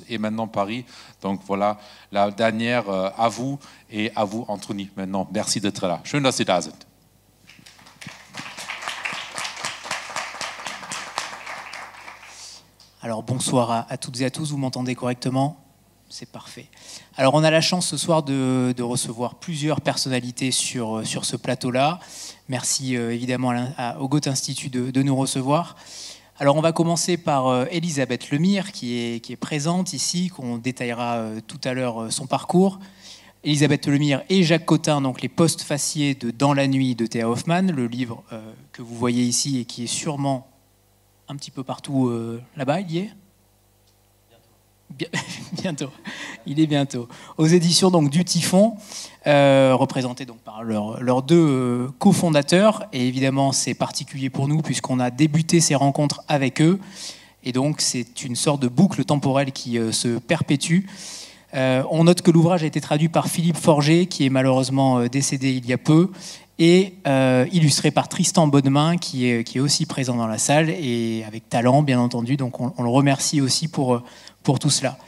et maintenant Paris. Donc voilà, la dernière à vous et à vous, Anthony, maintenant. Merci d'être là. Schön, dass Sie da sind. Alors bonsoir à toutes et à tous, vous m'entendez correctement ? C'est parfait. Alors on a la chance ce soir de recevoir plusieurs personnalités sur ce plateau-là. Merci évidemment au Goethe Institut de nous recevoir. Alors on va commencer par Elisabeth Lemire qui est présente ici, qu'on détaillera tout à l'heure son parcours. Elisabeth Lemire et Jacques Cotin, donc les postfaciers de Dans la nuit de Théa Hoffmann, le livre que vous voyez ici et qui est sûrement un petit peu partout là-bas, il y est ? Bientôt. Il est bientôt. Aux éditions donc, du Typhon, représentés donc, par leurs deux cofondateurs. Et évidemment, c'est particulier pour nous puisqu'on a débuté ces rencontres avec eux. Et donc, c'est une sorte de boucle temporelle qui se perpétue. On note que l'ouvrage a été traduit par Philippe Forger, qui est malheureusement décédé il y a peu, et illustré par Tristan Bodemain, qui est aussi présent dans la salle, et avec talent, bien entendu. Donc on le remercie aussi pour tout cela.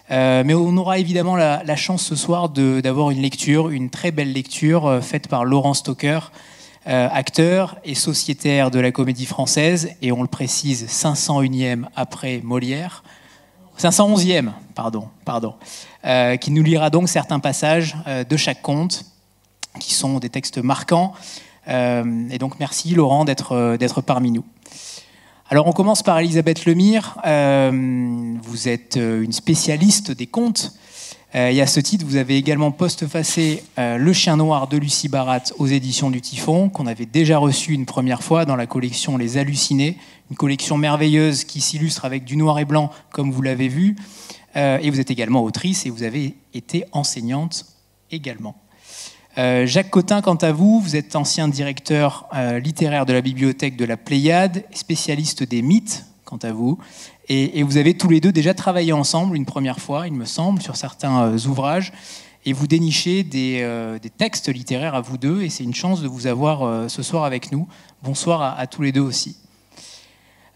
Mais on aura évidemment la chance ce soir d'avoir une lecture, une très belle lecture, faite par Laurent Stocker, acteur et sociétaire de la Comédie Française, et on le précise, 501e après Molière, 511e, pardon, qui nous lira donc certains passages de chaque conte, qui sont des textes marquants. Et donc merci Laurent d'être parmi nous. Alors on commence par Elisabeth Lemire. Vous êtes une spécialiste des contes. Et à ce titre, vous avez également postfacé Le Chien Noir de Lucie Barat aux éditions du Typhon, qu'on avait déjà reçu une première fois dans la collection Les Hallucinés, une collection merveilleuse qui s'illustre avec du noir et blanc, comme vous l'avez vu. Et vous êtes également autrice et vous avez été enseignante également. Jacques Cotin, quant à vous, vous êtes ancien directeur littéraire de la bibliothèque de la Pléiade, spécialiste des mythes, quant à vous, et vous avez tous les deux déjà travaillé ensemble une première fois, il me semble, sur certains ouvrages, et vous dénichez des textes littéraires à vous deux, et c'est une chance de vous avoir ce soir avec nous. Bonsoir à tous les deux aussi.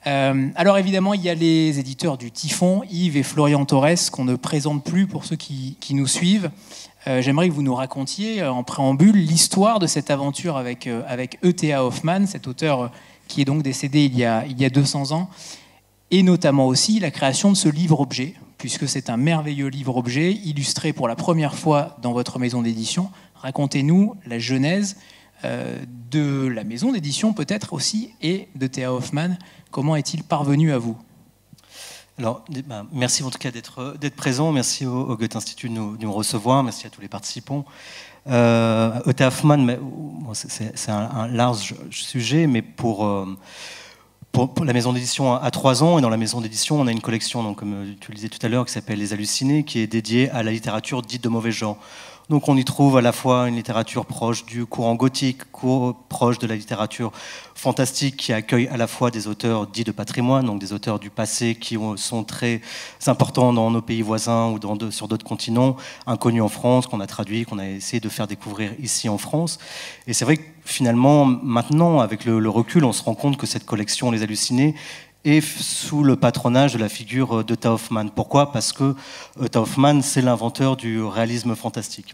Alors évidemment, il y a les éditeurs du Typhon, Yves et Florian Torres, qu'on ne présente plus pour ceux qui nous suivent. J'aimerais que vous nous racontiez en préambule l'histoire de cette aventure avec E.T.A. Hoffmann, cet auteur qui est donc décédé il y a 200 ans, et notamment aussi la création de ce livre-objet, puisque c'est un merveilleux livre-objet illustré pour la première fois dans votre maison d'édition. Racontez-nous la genèse de la maison d'édition peut-être aussi, et de Théa Hoffmann. Comment est-il parvenu à vous ? Alors, merci en tout cas d'être présent, merci au Goethe Institut de nous recevoir, merci à tous les participants. E.T.A. Hoffmann, c'est un large sujet, mais pour la maison d'édition à 3 ans, et dans la maison d'édition, on a une collection, donc, comme tu le disais tout à l'heure, qui s'appelle Les Hallucinés, qui est dédiée à la littérature dite de mauvais genre. Donc on y trouve à la fois une littérature proche du courant gothique, proche de la littérature fantastique, qui accueille à la fois des auteurs dits de patrimoine, donc des auteurs du passé qui sont très importants dans nos pays voisins ou sur d'autres continents, inconnus en France, qu'on a traduit, qu'on a essayé de faire découvrir ici en France. Et c'est vrai que finalement, maintenant, avec le recul, on se rend compte que cette collection, Les Hallucinés, et sous le patronage de la figure d'E.T.A. Hoffmann. Pourquoi ? Parce que E.T.A. Hoffmann, c'est l'inventeur du réalisme fantastique.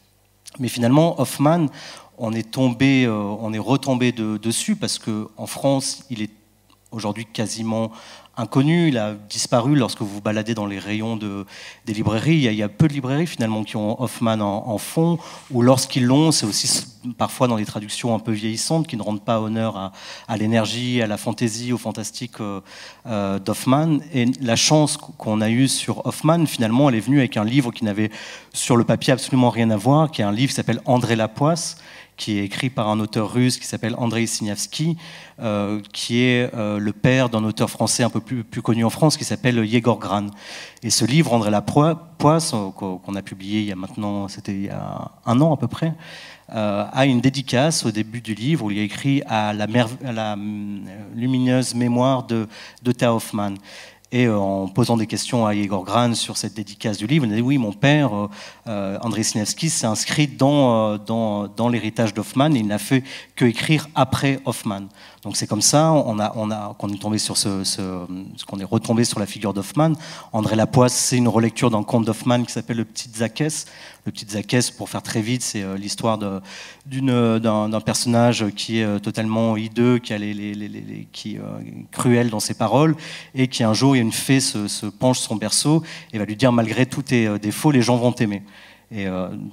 Mais finalement, Hoffmann, on est retombé dessus parce qu'en France, il est aujourd'hui quasiment inconnu, il a disparu. Lorsque vous vous baladez dans les rayons des librairies, il y a peu de librairies finalement qui ont Hoffmann en fond, ou lorsqu'ils l'ont, c'est aussi parfois dans des traductions un peu vieillissantes qui ne rendent pas honneur à l'énergie, à la fantaisie, au fantastique d'Hoffmann. Et la chance qu'on a eue sur Hoffmann, finalement, elle est venue avec un livre qui n'avait sur le papier absolument rien à voir, qui est un livre qui s'appelle André Lapoisse, qui est écrit par un auteur russe qui s'appelle Andrei Siniavski, qui est le père d'un auteur français un peu plus connu en France qui s'appelle Yegor Gran. Et ce livre, André Lapoisse, qu'on a publié c'était il y a 1 an à peu près, a une dédicace au début du livre où il y a écrit à la lumineuse mémoire de Théa Hoffmann. Et en posant des questions à Igor Gran sur cette dédicace du livre, il a dit oui, mon père, Andrei Siniewski, s'est inscrit dans l'héritage d'Hoffmann et il n'a fait que écrire après Hoffmann. Donc c'est comme ça qu'on est tombé sur qu'on est retombé sur la figure d'Hoffmann. André Lapoisse, c'est une relecture d'un conte d'Hoffmann qui s'appelle Le Petit Zacchès. Le Petit Zacchès, pour faire très vite, c'est l'histoire d'un personnage qui est totalement hideux, qui est cruel dans ses paroles, et qui un jour, il y a une fée se penche sur son berceau et va lui dire malgré tous tes défauts, les gens vont t'aimer. Et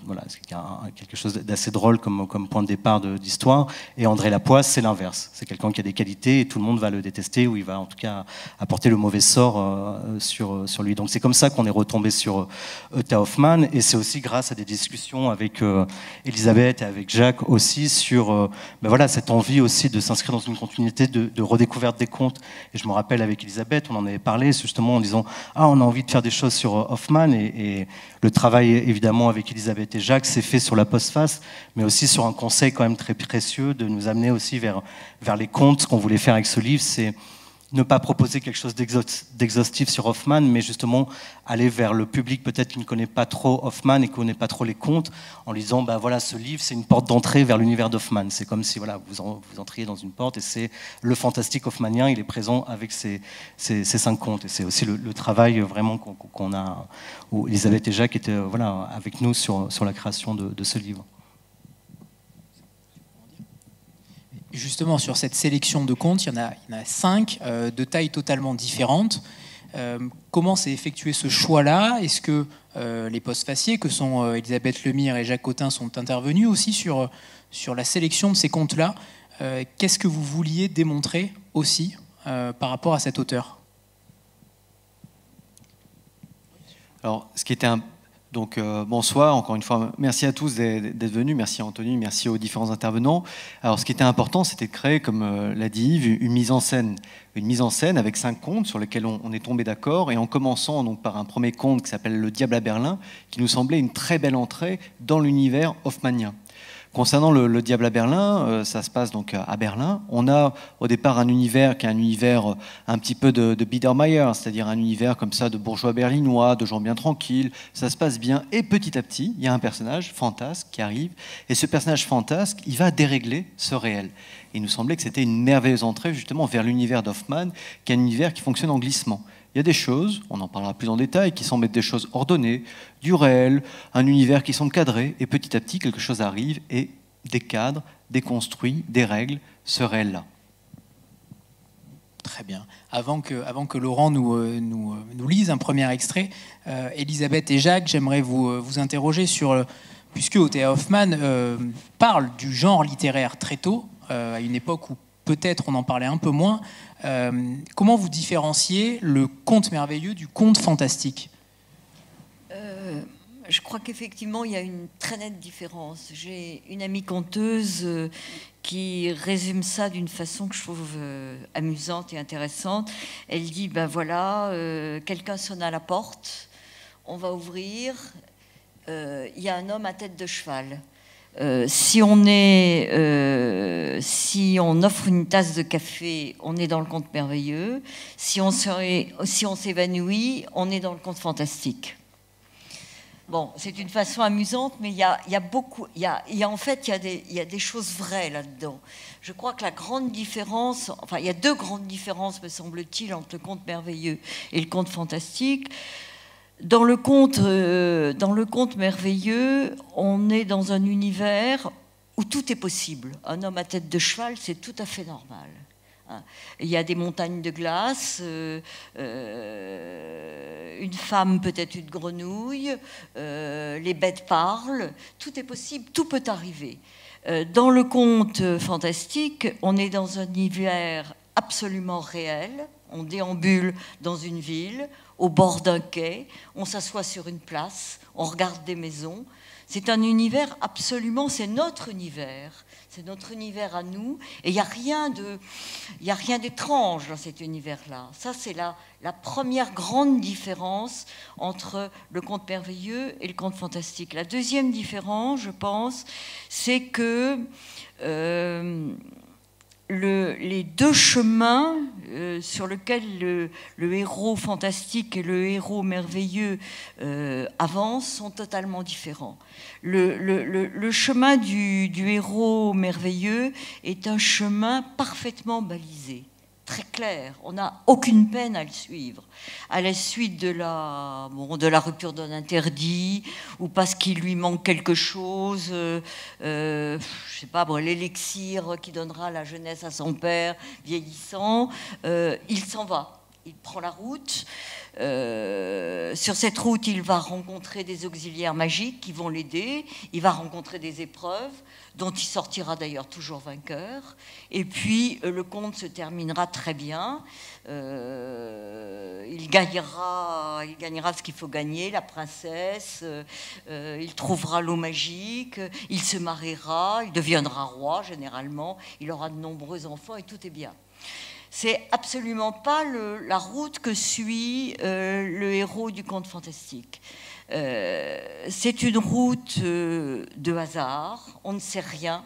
voilà, c'est quelque chose d'assez drôle comme point de départ d'histoire. Et André Lapoisse, c'est l'inverse. C'est quelqu'un qui a des qualités et tout le monde va le détester, ou il va en tout cas apporter le mauvais sort sur lui. Donc c'est comme ça qu'on est retombé sur Utta Hoffmann. Et c'est aussi grâce à des discussions avec Elisabeth et avec Jacques aussi sur voilà, cette envie aussi de s'inscrire dans une continuité de redécouverte des contes. Et je me rappelle avec Elisabeth, on en avait parlé justement en disant « Ah, on a envie de faire des choses sur Hoffmann » et le travail évidemment avec Elisabeth et Jacques s'est fait sur la postface, mais aussi sur un conseil quand même très précieux de nous amener aussi vers les contes. Ce qu'on voulait faire avec ce livre, c'est ne pas proposer quelque chose d'exhaustif sur Hoffmann, mais justement aller vers le public peut-être qui ne connaît pas trop Hoffmann et qui ne connaît pas trop les contes, en lui disant voilà, ce livre c'est une porte d'entrée vers l'univers d'Hoffmann. C'est comme si voilà, vous entriez dans une porte et c'est le fantastique hoffmannien, il est présent avec ces 5 contes. Et c'est aussi le travail vraiment qu'on a, où Elisabeth et Jacques étaient voilà, avec nous sur la création de ce livre. Justement, sur cette sélection de contes, il y en a 5 de tailles totalement différentes. Comment s'est effectué ce choix-là? Est-ce que les postfaciers, que sont Elisabeth Lemire et Jacques Cottin, sont intervenus aussi sur la sélection de ces contes-là? Qu'est-ce que vous vouliez démontrer aussi par rapport à cet auteur? Alors, ce qui était Donc bonsoir, encore une fois, merci à tous d'être venus, merci à Anthony, merci aux différents intervenants. Alors ce qui était important, c'était de créer, comme l'a dit Yves, une mise en scène avec 5 contes sur lesquels on est tombé d'accord, et en commençant donc par un premier conte qui s'appelle Le Diable à Berlin, qui nous semblait une très belle entrée dans l'univers hoffmannien. Concernant le Diable à Berlin, ça se passe donc à Berlin. On a au départ un univers qui est un univers un petit peu de Biedermeier, c'est-à-dire un univers comme ça de bourgeois berlinois, de gens bien tranquilles. Ça se passe bien et petit à petit, il y a un personnage fantasque qui arrive et ce personnage fantasque, il va dérégler ce réel. Et il nous semblait que c'était une merveilleuse entrée justement vers l'univers d'Hoffmann, qui est un univers qui fonctionne en glissement. Il y a des choses, on en parlera plus en détail, qui semblent être des choses ordonnées, du réel, un univers qui semble cadré, et petit à petit, quelque chose arrive et décadre, déconstruit, dérègle ce réel-là. Très bien. Avant que Laurent nous lise un premier extrait, Elisabeth et Jacques, j'aimerais vous interroger sur, puisque Utta Hoffmann parle du genre littéraire très tôt, à une époque où peut-être on en parlait un peu moins, comment vous différenciez le conte merveilleux du conte fantastique? Je crois qu'effectivement, il y a une très nette différence. J'ai une amie conteuse qui résume ça d'une façon que je trouve amusante et intéressante. Elle dit, ben voilà, quelqu'un sonne à la porte, on va ouvrir, il y a un homme à tête de cheval. Si on offre une tasse de café, on est dans le conte merveilleux. Si on s'évanouit, on est dans le conte fantastique. Bon, c'est une façon amusante, mais il y a des choses vraies là-dedans. Je crois que la grande différence, enfin, il y a 2 grandes différences, me semble-t-il, entre le conte merveilleux et le conte fantastique. Dans le conte merveilleux, on est dans un univers où tout est possible. Un homme à tête de cheval, c'est tout à fait normal. Il y a des montagnes de glace, une femme peut être une grenouille, les bêtes parlent, tout est possible, tout peut arriver. Dans le conte fantastique, on est dans un univers absolument réel, on déambule dans une ville, au bord d'un quai, on s'assoit sur une place, on regarde des maisons. C'est un univers absolument, c'est notre univers à nous, et il n'y a rien d'étrange dans cet univers-là. Ça, c'est la première grande différence entre le conte merveilleux et le conte fantastique. La deuxième différence, je pense, c'est que les deux chemins sur lesquels le héros fantastique et le héros merveilleux avancent sont totalement différents. Le chemin du héros merveilleux est un chemin parfaitement balisé, très clair. On n'a aucune peine à le suivre. À la suite de la rupture d'un interdit, ou parce qu'il lui manque quelque chose, je sais pas, l'élixir qui donnera la jeunesse à son père vieillissant, il s'en va. Il prend la route. Sur cette route, il va rencontrer des auxiliaires magiques qui vont l'aider. Il va rencontrer des épreuves dont il sortira d'ailleurs toujours vainqueur. Et puis, le conte se terminera très bien. Il gagnera ce qu'il faut gagner, la princesse. Il trouvera l'eau magique. Il se mariera. Il deviendra roi, généralement. Il aura de nombreux enfants et tout est bien. C'est absolument pas la route que suit le héros du conte fantastique. C'est une route de hasard, on ne sait rien.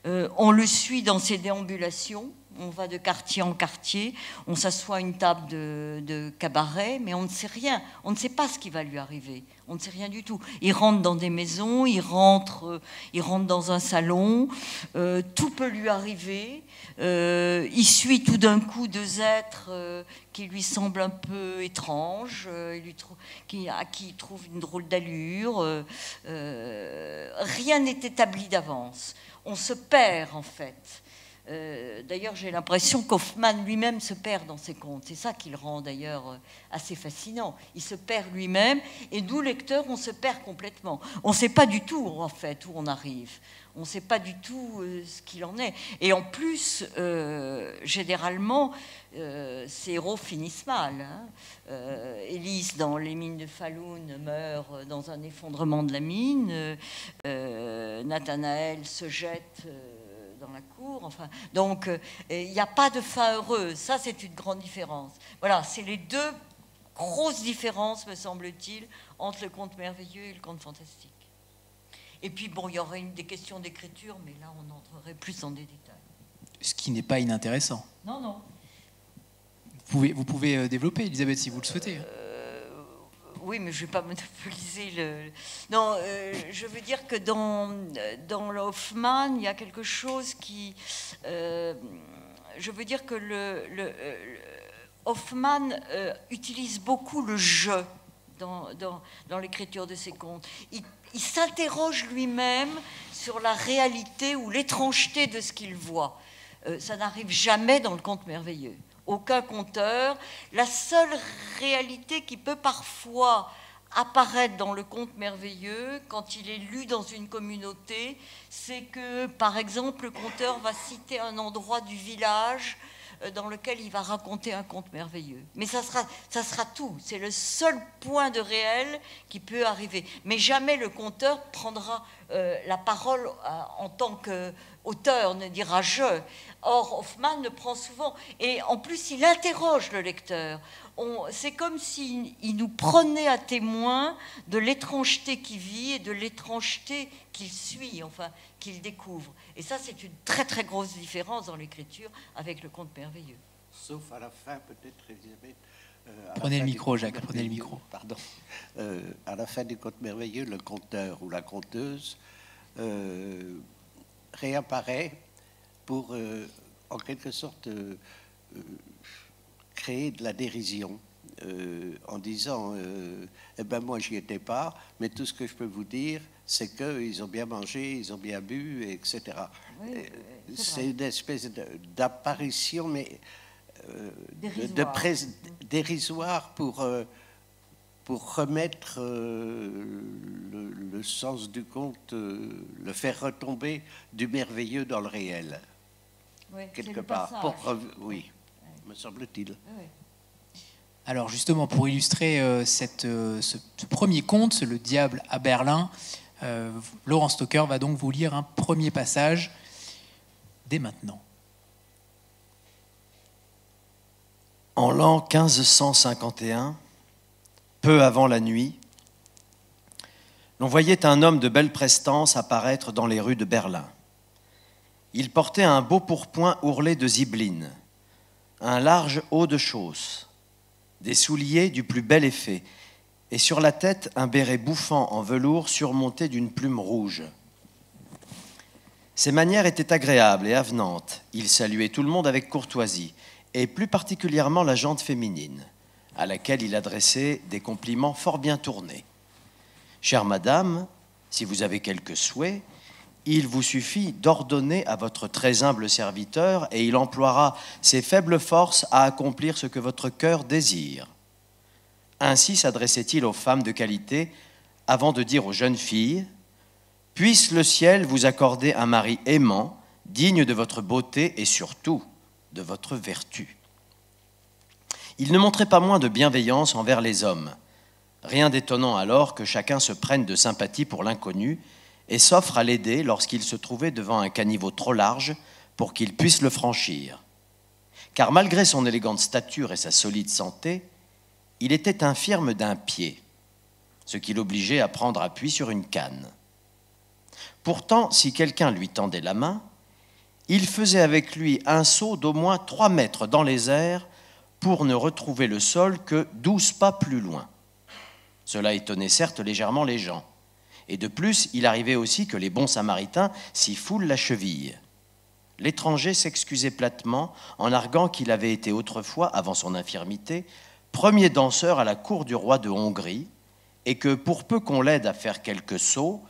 On le suit dans ses déambulations, on va de quartier en quartier, on s'assoit à une table de cabaret, mais on ne sait rien, on ne sait pas ce qui va lui arriver, on ne sait rien du tout. Il rentre dans des maisons, il rentre dans un salon, tout peut lui arriver. Il suit tout d'un coup deux êtres qui lui semblent un peu étranges, à qui il trouve une drôle d'allure. Rien n'est établi d'avance. On se perd en fait. D'ailleurs, j'ai l'impression qu'Hoffmann lui-même se perd dans ses contes. C'est ça qui le rend d'ailleurs assez fascinant. Il se perd lui-même et nous, lecteurs, on se perd complètement. On ne sait pas du tout en fait où on arrive. On ne sait pas du tout ce qu'il en est. Et en plus, généralement, ces héros finissent mal. Hein. Élise, dans Les mines de Falun, meurt dans un effondrement de la mine. Nathanaël se jette dans la cour. Enfin, donc, il n'y a pas de fin heureuse. Ça, c'est une grande différence. Voilà, c'est les deux grosses différences, me semble-t-il, entre le conte merveilleux et le conte fantastique. Et puis, bon, il y aurait des questions d'écriture, mais là, on entrerait plus dans des détails. Ce qui n'est pas inintéressant. Non, non. Vous pouvez développer, Elisabeth, si vous le souhaitez. Oui, mais je ne vais pas monopoliser le... Non, je veux dire que dans le Hoffmann, il y a quelque chose qui... je veux dire que Hoffmann utilise beaucoup le jeu dans l'écriture de ses contes. Il s'interroge lui-même sur la réalité ou l'étrangeté de ce qu'il voit. Ça n'arrive jamais dans le conte merveilleux. Aucun conteur. La seule réalité qui peut parfois apparaître dans le conte merveilleux, quand il est lu dans une communauté, c'est que, par exemple, le conteur va citer un endroit du village dans lequel il va raconter un conte merveilleux. Mais ça sera tout. C'est le seul point de réel qui peut arriver. Mais jamais le conteur prendra la parole en tant qu'auteur, ne dira « je ». Or, Hoffmann le prend souvent. Et en plus, il interroge le lecteur. C'est comme s'il nous prenait à témoin de l'étrangeté qu'il vit et de l'étrangeté qu'il suit, enfin, qu'il découvre. Et ça, c'est une très, très grosse différence dans l'écriture avec le conte merveilleux. Sauf à la fin, peut-être, Elisabeth. Prenez le micro, Jacques, prenez le micro. Pardon. À la fin du conte merveilleux, le conteur ou la conteuse réapparaît pour, en quelque sorte, créer de la dérision en disant eh ben moi j'y étais pas, mais tout ce que je peux vous dire c'est qu'ils ont bien mangé, ils ont bien bu, etc. Oui, c'est une espèce d'apparition, mais dérisoire pour remettre le sens du conte, le faire retomber du merveilleux dans le réel, quelque part. Oui, me semble-t-il. Oui. Alors justement, pour illustrer ce premier conte, Le Diable à Berlin, Laurent Stocker va donc vous lire un premier passage dès maintenant. En l'an 1551, peu avant la nuit, l'on voyait un homme de belle prestance apparaître dans les rues de Berlin. Il portait un beau pourpoint ourlé de zibeline, un large haut de chausse, des souliers du plus bel effet, et sur la tête un béret bouffant en velours surmonté d'une plume rouge. Ses manières étaient agréables et avenantes. Il saluait tout le monde avec courtoisie, et plus particulièrement la gente féminine, à laquelle il adressait des compliments fort bien tournés. « Chère madame, si vous avez quelques souhaits, il vous suffit d'ordonner à votre très humble serviteur et il emploiera ses faibles forces à accomplir ce que votre cœur désire. » Ainsi s'adressait-il aux femmes de qualité avant de dire aux jeunes filles « Puisse le ciel vous accorder un mari aimant, digne de votre beauté et surtout de votre vertu. » Il ne montrait pas moins de bienveillance envers les hommes. Rien d'étonnant alors que chacun se prenne de sympathie pour l'inconnu et s'offre à l'aider lorsqu'il se trouvait devant un caniveau trop large pour qu'il puisse le franchir. Car malgré son élégante stature et sa solide santé, il était infirme d'un pied, ce qui l'obligeait à prendre appui sur une canne. Pourtant, si quelqu'un lui tendait la main, il faisait avec lui un saut d'au moins 3 mètres dans les airs pour ne retrouver le sol que 12 pas plus loin. Cela étonnait certes légèrement les gens. Et de plus, il arrivait aussi que les bons samaritains s'y foulent la cheville. L'étranger s'excusait platement en arguant qu'il avait été autrefois, avant son infirmité, premier danseur à la cour du roi de Hongrie et que, pour peu qu'on l'aide à faire quelques sauts,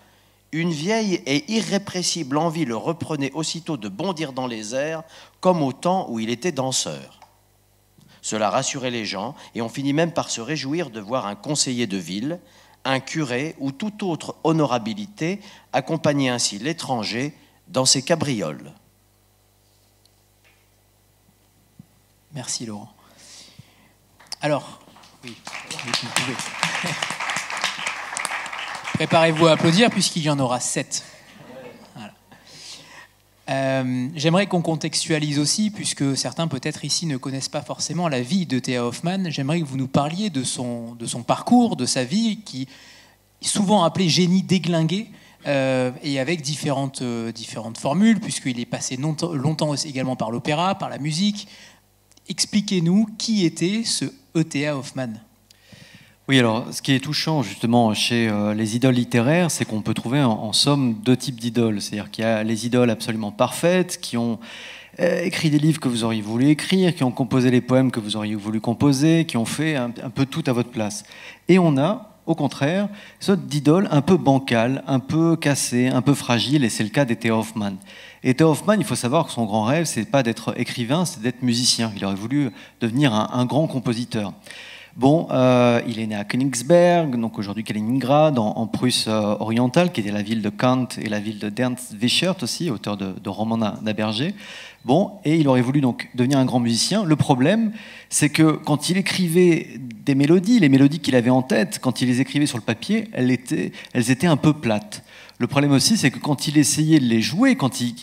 une vieille et irrépressible envie le reprenait aussitôt de bondir dans les airs comme au temps où il était danseur. Cela rassurait les gens et on finit même par se réjouir de voir un conseiller de ville, un curé ou toute autre honorabilité accompagner ainsi l'étranger dans ses cabrioles. Merci Laurent. Alors, oui, vous pouvez. Préparez-vous à applaudir puisqu'il y en aura 7. Voilà. J'aimerais qu'on contextualise aussi, puisque certains peut-être ici ne connaissent pas forcément la vie de Théa Hoffmann. J'aimerais que vous nous parliez de son parcours, de sa vie, qui est souvent appelé génie déglingué, et avec différentes formules, puisqu'il est passé longtemps également par l'opéra, par la musique. Expliquez-nous qui était ce Théa Hoffmann. Oui, alors ce qui est touchant justement chez les idoles littéraires, c'est qu'on peut trouver en somme 2 types d'idoles. C'est-à-dire qu'il y a les idoles absolument parfaites, qui ont écrit des livres que vous auriez voulu écrire, qui ont composé les poèmes que vous auriez voulu composer, qui ont fait un peu tout à votre place. Et on a, au contraire, une sorte d'idole un peu bancale, un peu cassée, un peu fragile, et c'est le cas d'Théa Hoffmann. Et Théa Hoffmann, il faut savoir que son grand rêve, c'est pas d'être écrivain, c'est d'être musicien. Il aurait voulu devenir un grand compositeur. Bon, il est né à Königsberg, donc aujourd'hui Kaliningrad, en Prusse orientale, qui était la ville de Kant et la ville de Ernst Wiechert aussi, auteur de romans d'Aberger. Bon, et il aurait voulu donc devenir un grand musicien. Le problème, c'est que quand il écrivait des mélodies, les mélodies qu'il avait en tête, quand il les écrivait sur le papier, elles étaient un peu plates. Le problème aussi, c'est que quand il essayait de les jouer, quand il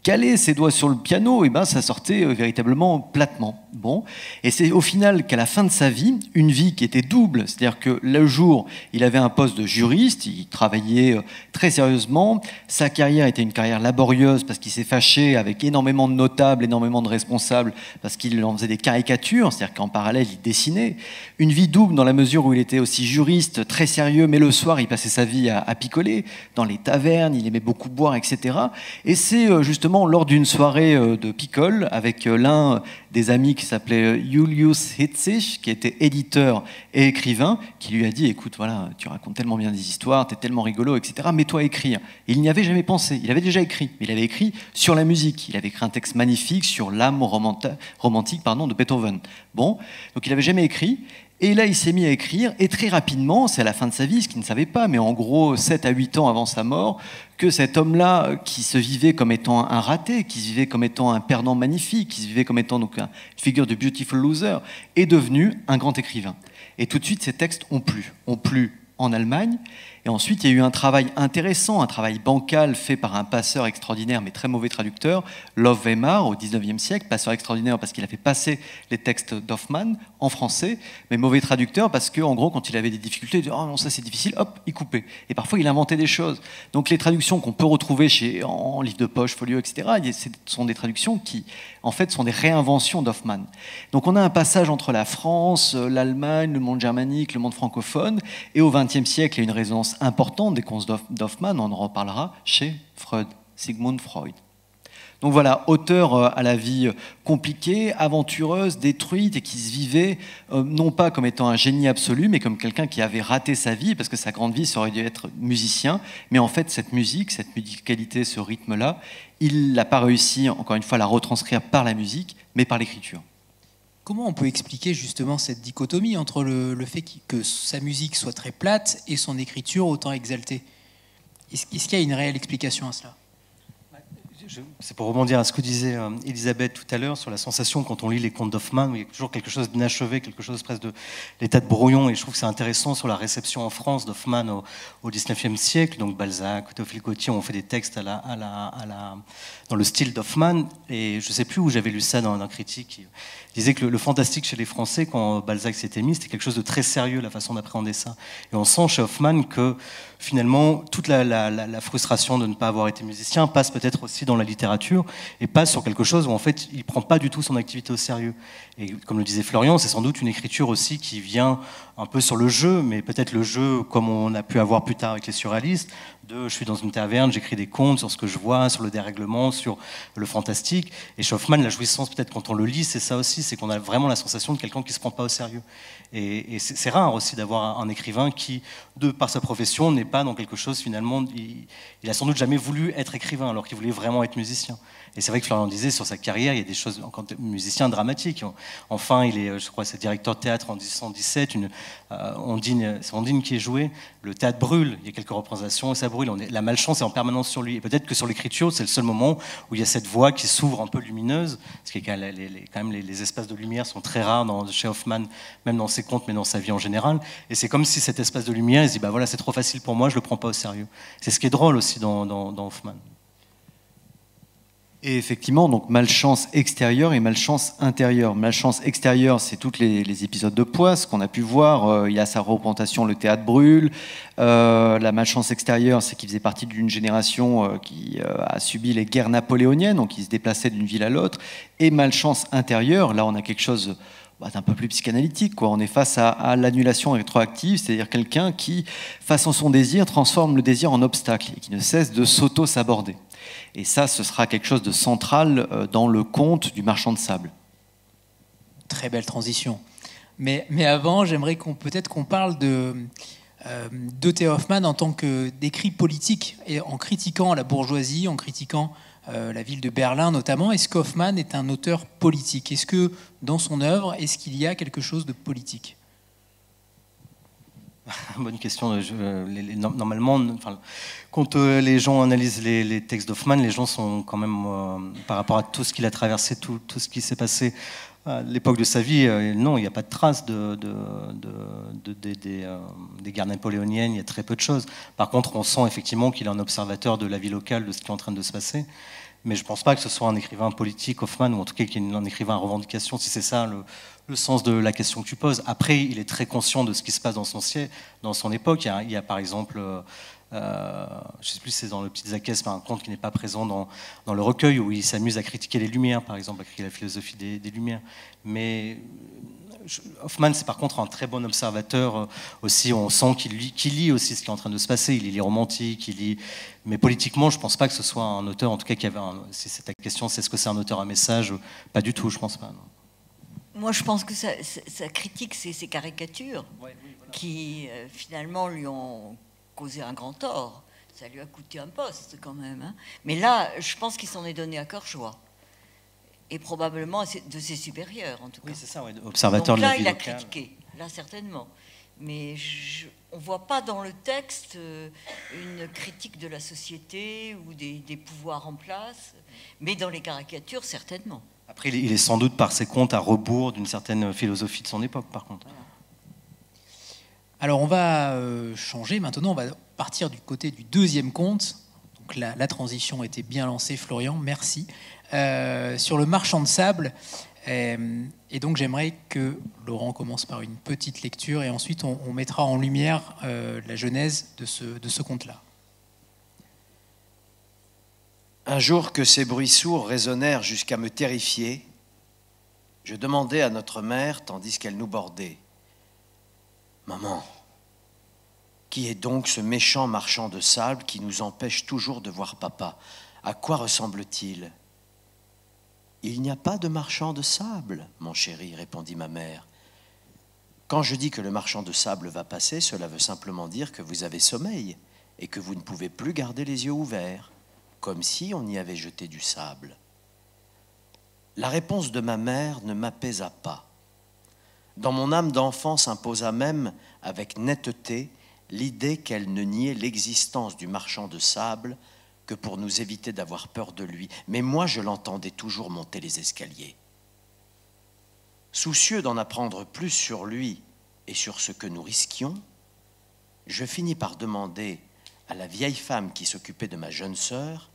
calait ses doigts sur le piano, et ben ça sortait véritablement platement. Bon, et c'est au final qu'à la fin de sa vie, une vie qui était double, c'est-à-dire que le jour, il avait un poste de juriste, il travaillait très sérieusement, sa carrière était une carrière laborieuse parce qu'il s'est fâché avec énormément de notables, énormément de responsables, parce qu'il en faisait des caricatures, c'est-à-dire qu'en parallèle, il dessinait. Une vie double dans la mesure où il était aussi juriste, très sérieux, mais le soir, il passait sa vie à picoler dans les tavernes, il aimait beaucoup boire, etc. Et c'est justement lors d'une soirée de picole avec l'un des amis qui s'appelait Julius Hitzig, qui était éditeur et écrivain, qui lui a dit « Écoute, voilà, tu racontes tellement bien des histoires, t'es tellement rigolo, etc. Mets-toi à écrire. » Et il n'y avait jamais pensé. Il avait déjà écrit, mais il avait écrit sur la musique. Il avait écrit un texte magnifique sur l'âme romantique de Beethoven. Bon, donc il n'avait jamais écrit. Et là, il s'est mis à écrire, et très rapidement, c'est à la fin de sa vie, ce qu'il ne savait pas, mais en gros 7 à 8 ans avant sa mort, que cet homme-là, qui se vivait comme étant un raté, qui se vivait comme étant un perdant magnifique, qui se vivait comme étant donc une figure de beautiful loser, est devenu un grand écrivain. Et tout de suite, ces textes ont plu en Allemagne. Et ensuite, il y a eu un travail intéressant, un travail bancal fait par un passeur extraordinaire, mais très mauvais traducteur, Love Weimar, au XIXe siècle. Passeur extraordinaire parce qu'il a fait passer les textes d'Hoffmann en français, mais mauvais traducteur parce qu'en gros, quand il avait des difficultés, il disait « Oh non, ça c'est difficile », hop, il coupait. Et parfois, il inventait des choses. Donc les traductions qu'on peut retrouver en livre de poche, folio, etc., ce sont des traductions qui, en fait, sont des réinventions d'Hoffmann. Donc on a un passage entre la France, l'Allemagne, le monde germanique, le monde francophone, et au XXe siècle, il y a une résonance importante des contes d'Hoffmann, on en reparlera, chez Freud, Sigmund Freud. Donc voilà, auteur à la vie compliquée, aventureuse, détruite et qui se vivait non pas comme étant un génie absolu, mais comme quelqu'un qui avait raté sa vie, parce que sa grande vie, ça aurait dû être musicien. Mais en fait, cette musique, cette musicalité, ce rythme-là, il n'a pas réussi, encore une fois, à la retranscrire par la musique, mais par l'écriture. Comment on peut expliquer justement cette dichotomie entre le fait que sa musique soit très plate et son écriture autant exaltée? Est-ce qu'il y a une réelle explication à cela? C'est pour rebondir à ce que disait Elisabeth tout à l'heure sur la sensation quand on lit les contes d'Hoffmann, où il y a toujours quelque chose d'inachevé, quelque chose presque de l'état de brouillon, et je trouve que c'est intéressant sur la réception en France d'Hoffmann au XIXe siècle. Donc Balzac, Théophile Gautier ont fait des textes dans le style d'Hoffmann, et je ne sais plus où j'avais lu ça dans un critique qui disait que le fantastique chez les Français, quand Balzac s'était mis, c'était quelque chose de très sérieux, la façon d'appréhender ça. Et on sent chez Hoffmann que finalement, toute la frustration de ne pas avoir été musicien passe peut-être aussi dans la littérature et passe sur quelque chose où en fait, il ne prend pas du tout son activité au sérieux. Et comme le disait Florian, c'est sans doute une écriture aussi qui vient un peu sur le jeu, mais peut-être le jeu comme on a pu avoir plus tard avec les surréalistes, je suis dans une taverne, j'écris des contes sur ce que je vois, sur le dérèglement, sur le fantastique. Et chez Hoffmann, la jouissance, peut-être quand on le lit, c'est ça aussi, c'est qu'on a vraiment la sensation de quelqu'un qui ne se prend pas au sérieux. Et c'est rare aussi d'avoir un écrivain qui, par sa profession, n'est pas dans quelque chose, finalement, il a sans doute jamais voulu être écrivain, alors qu'il voulait vraiment être musicien. Et c'est vrai que Florian disait, sur sa carrière, il y a des choses, en tant que musicien, dramatiques. Enfin, il est, je crois, c'est directeur de théâtre en 1917, c'est Ondine qui est joué, le théâtre brûle, il y a quelques représentations et ça brûle, la malchance est en permanence sur lui. Et peut-être que sur l'écriture, c'est le seul moment où il y a cette voix qui s'ouvre un peu lumineuse, parce que quand même les espaces de lumière sont très rares chez Hoffmann, même dans ses contes, mais dans sa vie en général. Et c'est comme si cet espace de lumière, il se dit, bah voilà, c'est trop facile pour moi, je le prends pas au sérieux. C'est ce qui est drôle aussi dans Hoffmann. Et effectivement, donc malchance extérieure et malchance intérieure. Malchance extérieure, c'est tous les épisodes de Poisse qu'on a pu voir. Il y a sa représentation, le théâtre brûle. La malchance extérieure, c'est qu'il faisait partie d'une génération qui a subi les guerres napoléoniennes, donc il se déplaçait d'une ville à l'autre. Et malchance intérieure, là on a quelque chose d'un peu plus psychanalytique, quoi. On est face à l'annulation rétroactive, c'est-à-dire quelqu'un qui, face à son désir, transforme le désir en obstacle et qui ne cesse de s'auto-saborder. Et ça, ce sera quelque chose de central dans le conte du marchand de sable. Très belle transition. Mais avant, j'aimerais peut-être qu'on parle d'E.T. Hoffmann en tant d'écrit politique, et en critiquant la bourgeoisie, en critiquant la ville de Berlin notamment. Est-ce qu'Hoffmann est un auteur politique? Est-ce que dans son œuvre, est-ce qu'il y a quelque chose de politique? Bonne question. Normalement, quand les gens analysent les textes d'Hoffmann, les gens sont quand même, par rapport à tout ce qu'il a traversé, tout ce qui s'est passé à l'époque de sa vie, non, il n'y a pas de traces des guerres napoléoniennes, il y a très peu de choses. Par contre, on sent effectivement qu'il est un observateur de la vie locale, de ce qui est en train de se passer. Mais je ne pense pas que ce soit un écrivain politique, Hoffmann, ou en tout cas qu'il est un écrivain à revendication, si c'est ça le sens de la question que tu poses. Après, il est très conscient de ce qui se passe dans son époque. Il y a par exemple, je ne sais plus si c'est dans le Petit Zacchès, mais un conte qui n'est pas présent dans le recueil, où il s'amuse à critiquer les Lumières, par exemple, à critiquer la philosophie des Lumières. Mais Hoffmann, c'est par contre un très bon observateur aussi. On sent qu'il lit aussi ce qui est en train de se passer. Il lit les romantiques, mais politiquement, je ne pense pas que ce soit un auteur, en tout cas, si c'est ta question, c'est est-ce que c'est un auteur à message? Pas du tout, je ne pense pas. Non. Moi, je pense que sa critique, c'est ses caricatures, qui finalement lui ont causé un grand tort. Ça lui a coûté un poste quand même. Hein. Mais là, je pense qu'il s'en est donné à cœur joie. Et probablement de ses supérieurs, en tout cas. Oui, c'est ça, observateur donc là, de la vie il a locale. critiqué, là, certainement. Mais on ne voit pas dans le texte une critique de la société ou des pouvoirs en place, mais dans les caricatures, certainement. Après, il est sans doute par ses contes à rebours d'une certaine philosophie de son époque, par contre. Voilà. Alors on va changer maintenant, on va partir du côté du deuxième conte. Donc la transition était bien lancée, Florian, merci. Sur le marchand de sable. Et donc j'aimerais que Laurent commence par une petite lecture et ensuite on mettra en lumière la genèse de ce conte-là. Un jour que ces bruits sourds résonnèrent jusqu'à me terrifier, je demandai à notre mère, tandis qu'elle nous bordait: « Maman, qui est donc ce méchant marchand de sable qui nous empêche toujours de voir papa? À quoi ressemble-t-il » ? « Il n'y a pas de marchand de sable, mon chéri, répondit ma mère. Quand je dis que le marchand de sable va passer, cela veut simplement dire que vous avez sommeil et que vous ne pouvez plus garder les yeux ouverts, comme si on y avait jeté du sable. » La réponse de ma mère ne m'apaisa pas. Dans mon âme d'enfant s'imposa même, avec netteté, l'idée qu'elle ne niait l'existence du marchand de sable que pour nous éviter d'avoir peur de lui. Mais moi, je l'entendais toujours monter les escaliers. Soucieux d'en apprendre plus sur lui et sur ce que nous risquions, je finis par demander à la vieille femme qui s'occupait de ma jeune sœur: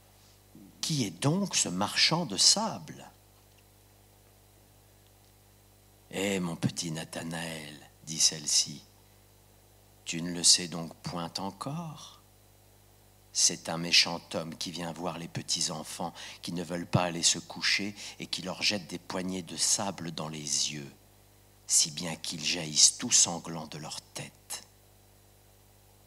« Qui est donc ce marchand de sable ?» « Eh, mon petit Nathanaël, dit celle-ci, tu ne le sais donc point encore ? C'est un méchant homme qui vient voir les petits enfants qui ne veulent pas aller se coucher et qui leur jette des poignées de sable dans les yeux, si bien qu'ils jaillissent tout sanglants de leur tête.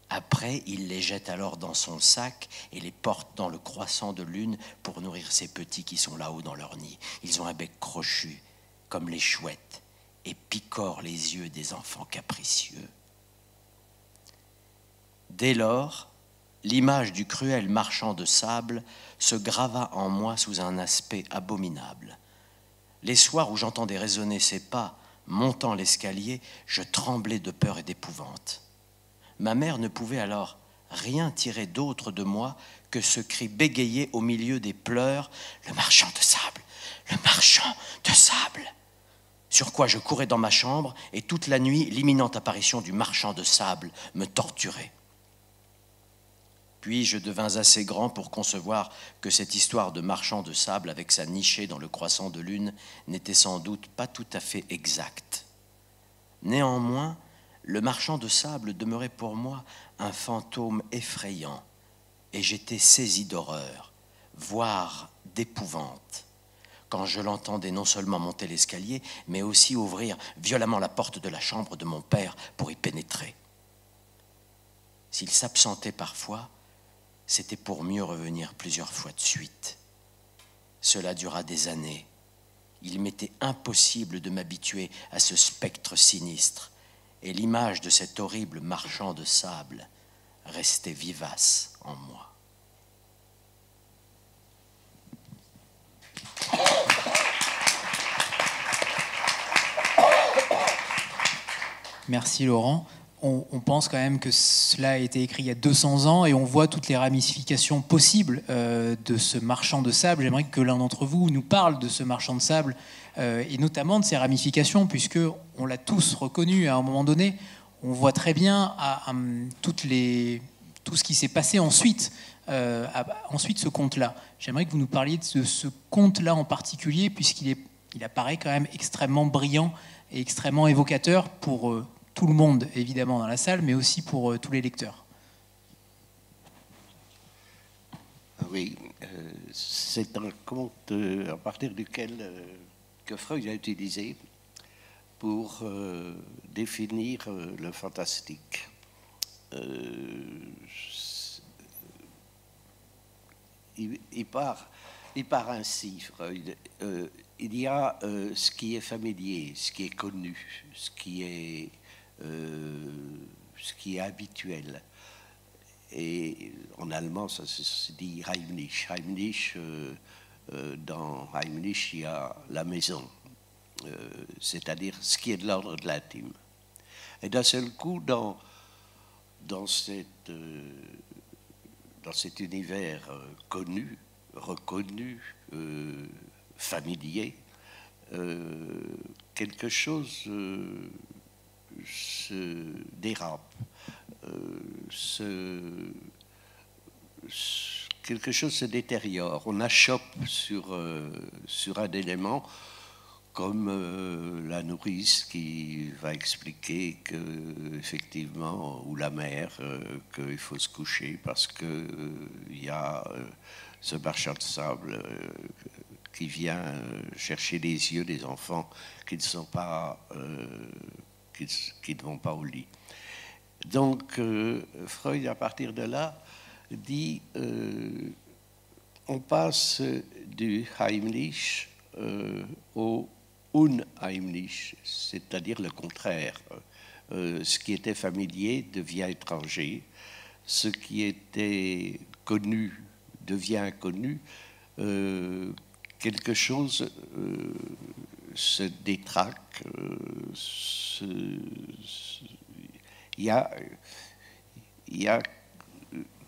Après, il les jette alors dans son sac et les porte dans le croissant de lune pour nourrir ces petits qui sont là-haut dans leur nid. Ils ont un bec crochu, comme les chouettes, et picorent les yeux des enfants capricieux. Dès lors, l'image du cruel marchand de sable se grava en moi sous un aspect abominable. Les soirs où j'entendais résonner ses pas montant l'escalier, je tremblais de peur et d'épouvante. Ma mère ne pouvait alors rien tirer d'autre de moi que ce cri bégayé au milieu des pleurs: « Le marchand de sable, le marchand de sable !» Sur quoi je courais dans ma chambre et toute la nuit, l'imminente apparition du marchand de sable me torturait. Puis je devins assez grand pour concevoir que cette histoire de marchand de sable avec sa nichée dans le croissant de lune n'était sans doute pas tout à fait exacte. Néanmoins, le marchand de sable demeurait pour moi un fantôme effrayant et j'étais saisi d'horreur, voire d'épouvante, quand je l'entendais non seulement monter l'escalier, mais aussi ouvrir violemment la porte de la chambre de mon père pour y pénétrer. S'il s'absentait parfois, c'était pour mieux revenir plusieurs fois de suite. Cela dura des années. Il m'était impossible de m'habituer à ce spectre sinistre, et l'image de cet horrible marchand de sable restait vivace en moi. Merci Laurent. On pense quand même que cela a été écrit il y a 200 ans et on voit toutes les ramifications possibles de ce marchand de sable. J'aimerais que l'un d'entre vous nous parle de ce marchand de sable et notamment de ses ramifications, puisque on l'a tous reconnu à un moment donné. On voit très bien tout ce qui s'est passé ensuite, ensuite ce conte-là. J'aimerais que vous nous parliez de ce conte-là en particulier, puisqu'il apparaît quand même extrêmement brillant et extrêmement évocateur pour tout le monde, évidemment, dans la salle, mais aussi pour tous les lecteurs. Oui, c'est un conte à partir duquel que Freud a utilisé pour définir le fantastique. Il part ainsi, Freud. Il y a ce qui est familier, ce qui est connu, ce qui est habituel. Et en allemand, ça se dit Heimlich. Heimlich, dans Heimlich, il y a la maison, c'est-à-dire ce qui est de l'ordre de l'intime. Et d'un seul coup, dans cet univers connu, reconnu, familier, quelque chose dérape. Quelque chose se détériore. On achoppe sur un élément, comme la nourrice qui va expliquer que, effectivement, ou la mère, qu'il faut se coucher parce que il y a ce marchand de sable qui vient chercher les yeux des enfants qui ne sont pas, qui ne vont pas au lit. Donc, Freud, à partir de là, dit on passe du Heimlich au Unheimlich, c'est-à-dire le contraire. Ce qui était familier devient étranger, ce qui était connu devient inconnu, quelque chose se détraque, il y a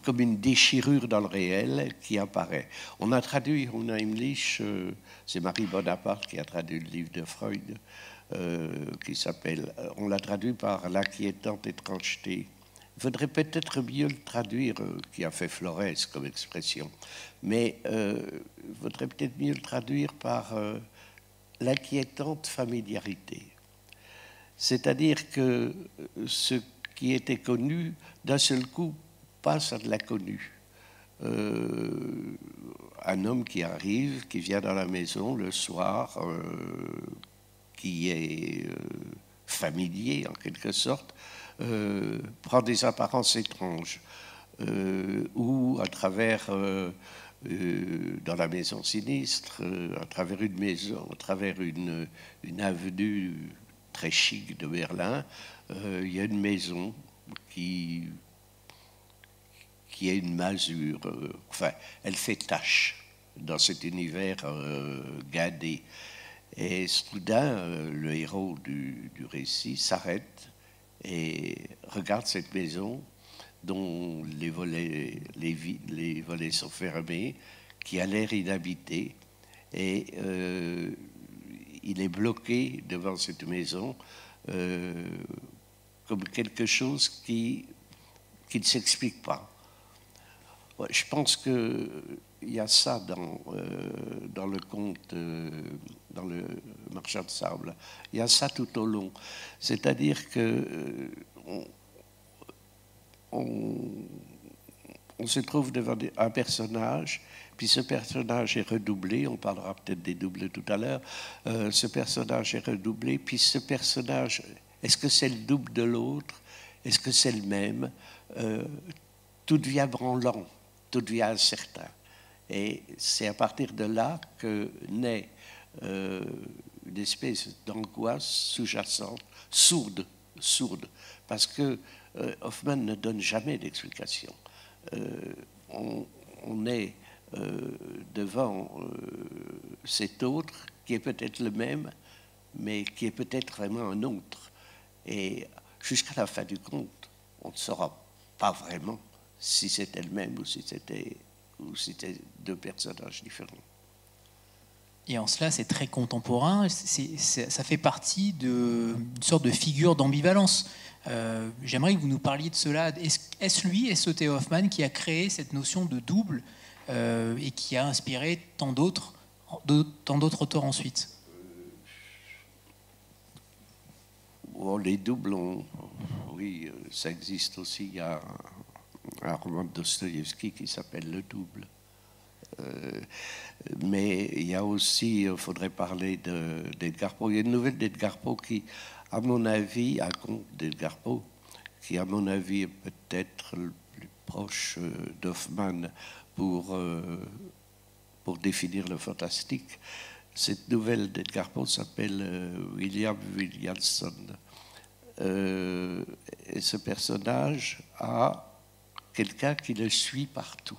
comme une déchirure dans le réel qui apparaît. On a traduit Unheimlich, c'est Marie Bonaparte qui a traduit le livre de Freud, qui s'appelle, on l'a traduit par l'inquiétante étrangeté. Il faudrait peut-être mieux le traduire, qui a fait Flores comme expression, mais il faudrait peut-être mieux le traduire par l'inquiétante familiarité. C'est-à-dire que ce qui était connu, d'un seul coup, passe à de l'inconnu. Un homme qui arrive, qui vient dans la maison le soir, qui est familier en quelque sorte, prend des apparences étranges, ou à travers, dans la maison sinistre, à travers une maison, à travers une avenue très chic de Berlin, il y a une maison qui a une masure, enfin, elle fait tache dans cet univers guindé. Et soudain, le héros du récit s'arrête et regarde cette maison dont les volets sont fermés, qui a l'air inhabité, et il est bloqué devant cette maison comme quelque chose qui ne s'explique pas. Je pense qu'il y a ça dans le conte, dans le Marchand de sable. Il y a ça tout au long. C'est-à-dire que on se trouve devant un personnage, puis ce personnage est redoublé, on parlera peut-être des doubles tout à l'heure, ce personnage est redoublé, puis ce personnage, est-ce que c'est le double de l'autre? Est-ce que c'est le même? Tout devient branlant, tout devient incertain. Et c'est à partir de là que naît une espèce d'angoisse sous-jacente, sourde, parce que Hoffmann ne donne jamais d'explication. On est devant cet autre qui est peut-être le même, mais qui est peut-être vraiment un autre. Et jusqu'à la fin du conte, on ne saura pas vraiment si c'était le même ou si c'était deux personnages différents. Et en cela, c'est très contemporain. Ça fait partie d'une sorte de figure d'ambivalence. J'aimerais que vous nous parliez de cela. Est-ce lui, est-ce Theo Hoffmann, qui a créé cette notion de double et qui a inspiré tant d'autres auteurs ensuite? Bon, les doubles, oui, ça existe aussi. Il y a un roman de Dostoïevski qui s'appelle Le Double. Mais il y a aussi, il faudrait parler d'Edgar Poe. Il y a une nouvelle d'Edgar Poe qui, à mon avis, un conte d'Edgar Poe, qui, à mon avis, est peut-être le plus proche d'Hoffmann pour définir le fantastique. Cette nouvelle d'Edgar Poe s'appelle William Williamson. Et ce personnage a quelqu'un qui le suit partout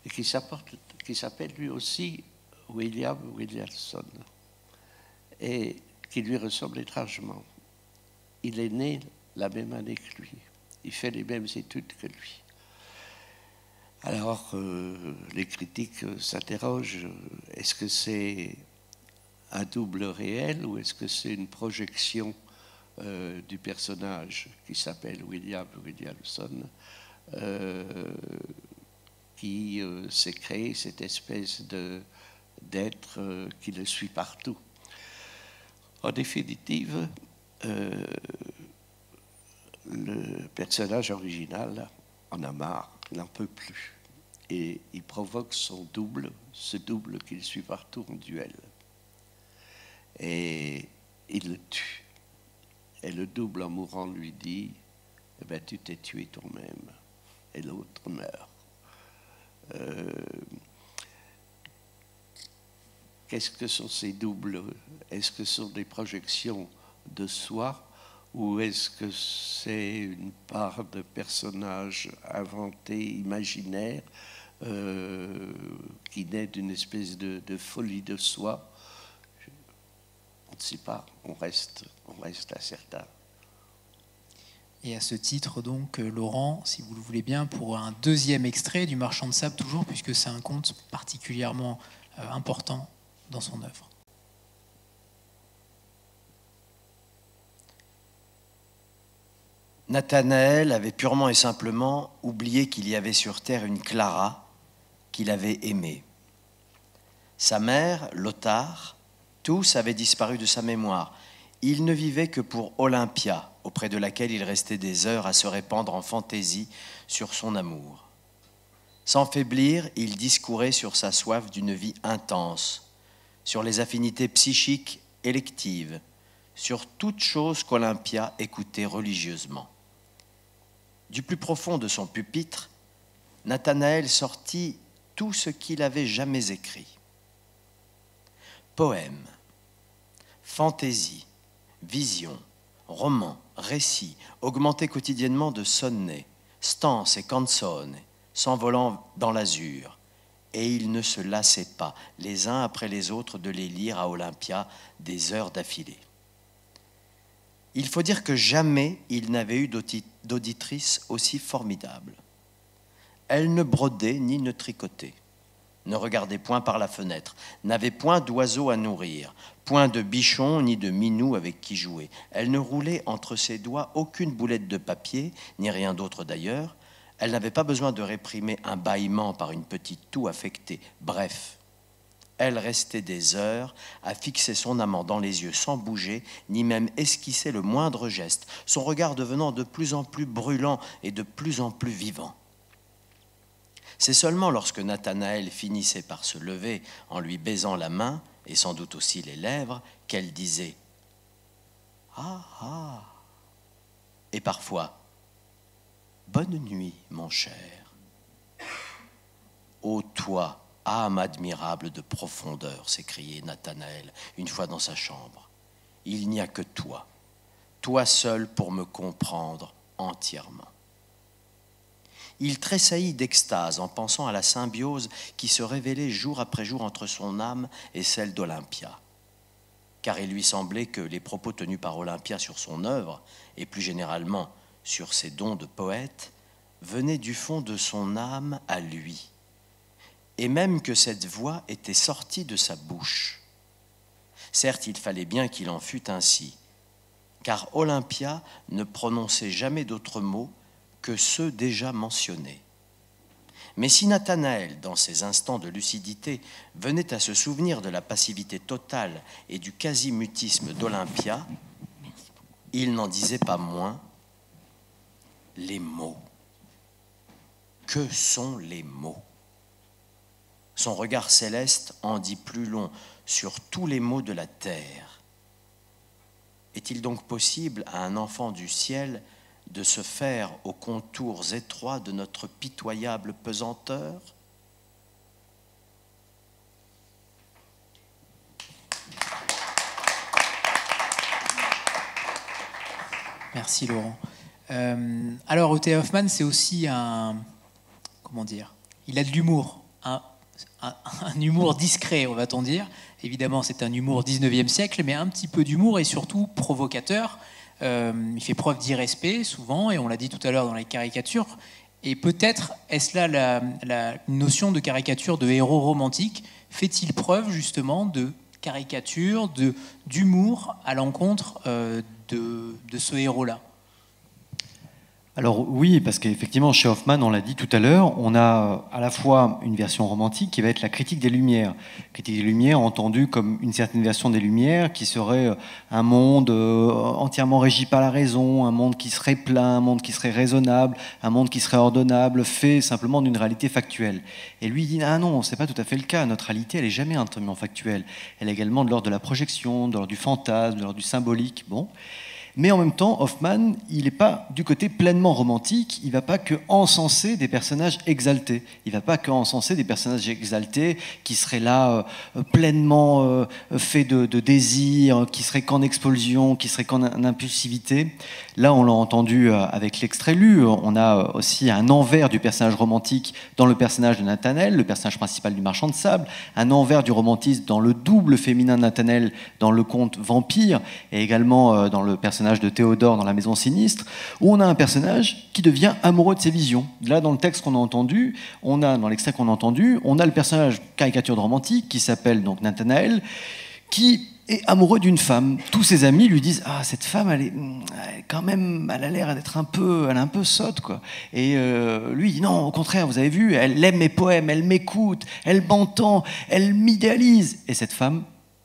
et qui s'appelle lui aussi William Williamson et qui lui ressemble étrangement. Il est né la même année que lui. Il fait les mêmes études que lui. Alors, les critiques s'interrogent, est-ce que c'est un double réel ou est-ce que c'est une projection du personnage qui s'appelle William Williamson, qui s'est créé cette espèce d'être qui le suit partout. En définitive, le personnage original en a marre, il n'en peut plus. Et il provoque son double, ce double qu'il suit partout en duel. Et il le tue. Et le double, en mourant, lui dit eh ben, tu t'es tué toi-même. Et l'autre meurt. Qu'est-ce que sont ces doubles? Est-ce que ce sont des projections de soi ou est-ce que c'est une part de personnage inventé, imaginaire, qui naît d'une espèce de folie de soi? On ne sait pas, on reste incertain. Et à ce titre, donc, Laurent, si vous le voulez bien, pour un deuxième extrait du Marchand de sable, toujours, puisque c'est un conte particulièrement important dans son œuvre. Nathanaël avait purement et simplement oublié qu'il y avait sur terre une Clara qu'il avait aimée. Sa mère, Lothar, tous avaient disparu de sa mémoire. Il ne vivait que pour Olympia, auprès de laquelle il restait des heures à se répandre en fantaisie sur son amour. Sans faiblir, il discourait sur sa soif d'une vie intense, sur les affinités psychiques électives, sur toute chose qu'Olympia écoutait religieusement. Du plus profond de son pupitre, Nathanaël sortit tout ce qu'il avait jamais écrit. Poèmes, fantaisie, visions, romans, récits, augmentés quotidiennement de sonnets, stances et canzone, s'envolant dans l'azur. Et il ne se lassait pas, les uns après les autres, de les lire à Olympia des heures d'affilée. Il faut dire que jamais il n'avait eu d'auditrice aussi formidable. Elle ne brodait ni ne tricotait, ne regardait point par la fenêtre, n'avait point d'oiseaux à nourrir, point de bichon ni de minou avec qui jouer. Elle ne roulait entre ses doigts aucune boulette de papier, ni rien d'autre d'ailleurs. Elle n'avait pas besoin de réprimer un bâillement par une petite toux affectée. Bref, elle restait des heures à fixer son amant dans les yeux sans bouger, ni même esquisser le moindre geste, son regard devenant de plus en plus brûlant et de plus en plus vivant. C'est seulement lorsque Nathanaël finissait par se lever en lui baisant la main, et sans doute aussi les lèvres, qu'elle disait « Ah ah !» et parfois « Bonne nuit, mon cher !» Ô toi, âme admirable de profondeur, s'écriait Nathanaël une fois dans sa chambre. Il n'y a que toi, toi seul pour me comprendre entièrement. Il tressaillit d'extase en pensant à la symbiose qui se révélait jour après jour entre son âme et celle d'Olympia. Car il lui semblait que les propos tenus par Olympia sur son œuvre, et plus généralement sur ses dons de poète, venaient du fond de son âme à lui, et même que cette voix était sortie de sa bouche. Certes, il fallait bien qu'il en fût ainsi, car Olympia ne prononçait jamais d'autres mots que ceux déjà mentionnés. Mais si Nathanaël, dans ces instants de lucidité, venait à se souvenir de la passivité totale et du quasi-mutisme d'Olympia, il n'en disait pas moins les mots. Que sont les mots? Son regard céleste en dit plus long sur tous les mots de la terre. Est-il donc possible à un enfant du ciel de se faire aux contours étroits de notre pitoyable pesanteur? Merci Laurent. Alors E.T. Hoffmann, c'est aussi comment dire, il a de l'humour, un humour discret, on va-t-on dire. Évidemment, c'est un humour 19e siècle, mais un petit peu d'humour et surtout provocateur. Il fait preuve d'irrespect souvent, et on l'a dit tout à l'heure dans les caricatures. Et peut-être est-ce là la notion de caricature de héros romantique. Fait-il preuve justement de caricature, d'humour à l'encontre de ce héros-là? Alors oui, parce qu'effectivement, chez Hoffmann, on l'a dit tout à l'heure, on a à la fois une version romantique qui va être la critique des Lumières. Critique des Lumières entendue comme une certaine version des Lumières qui serait un monde entièrement régi par la raison, un monde qui serait plein, un monde qui serait raisonnable, un monde qui serait ordonnable, fait simplement d'une réalité factuelle. Et lui dit, ah non, c'est pas tout à fait le cas, notre réalité, elle est jamais entièrement factuelle. Elle est également de l'ordre de la projection, de l'ordre du fantasme, de l'ordre du symbolique, bon. Mais en même temps, Hoffmann, il n'est pas du côté pleinement romantique, il ne va pas que encenser des personnages exaltés. Il ne va pas que encenser des personnages exaltés qui seraient là pleinement faits de désir, qui seraient qu'en expulsion, qui seraient qu'en impulsivité. Là, on l'a entendu avec l'extrait lu, on a aussi un envers du personnage romantique dans le personnage de Nathanaël, le personnage principal du Marchand de Sable, un envers du romantisme dans le double féminin de Nathanaël dans le conte Vampire, et également dans le personnage de Théodore dans La Maison Sinistre, où on a un personnage qui devient amoureux de ses visions. Là, dans le texte qu'on a entendu, dans l'extrait qu'on a entendu, on a le personnage caricature de romantique qui s'appelle donc Nathanaël, qui est amoureux d'une femme. Tous ses amis lui disent, ah, cette femme, elle a l'air d'être un peu sotte, quoi. Et lui il dit, non, au contraire, vous avez vu, elle aime mes poèmes, elle m'écoute, elle m'entend, elle m'idéalise. Et cette femme,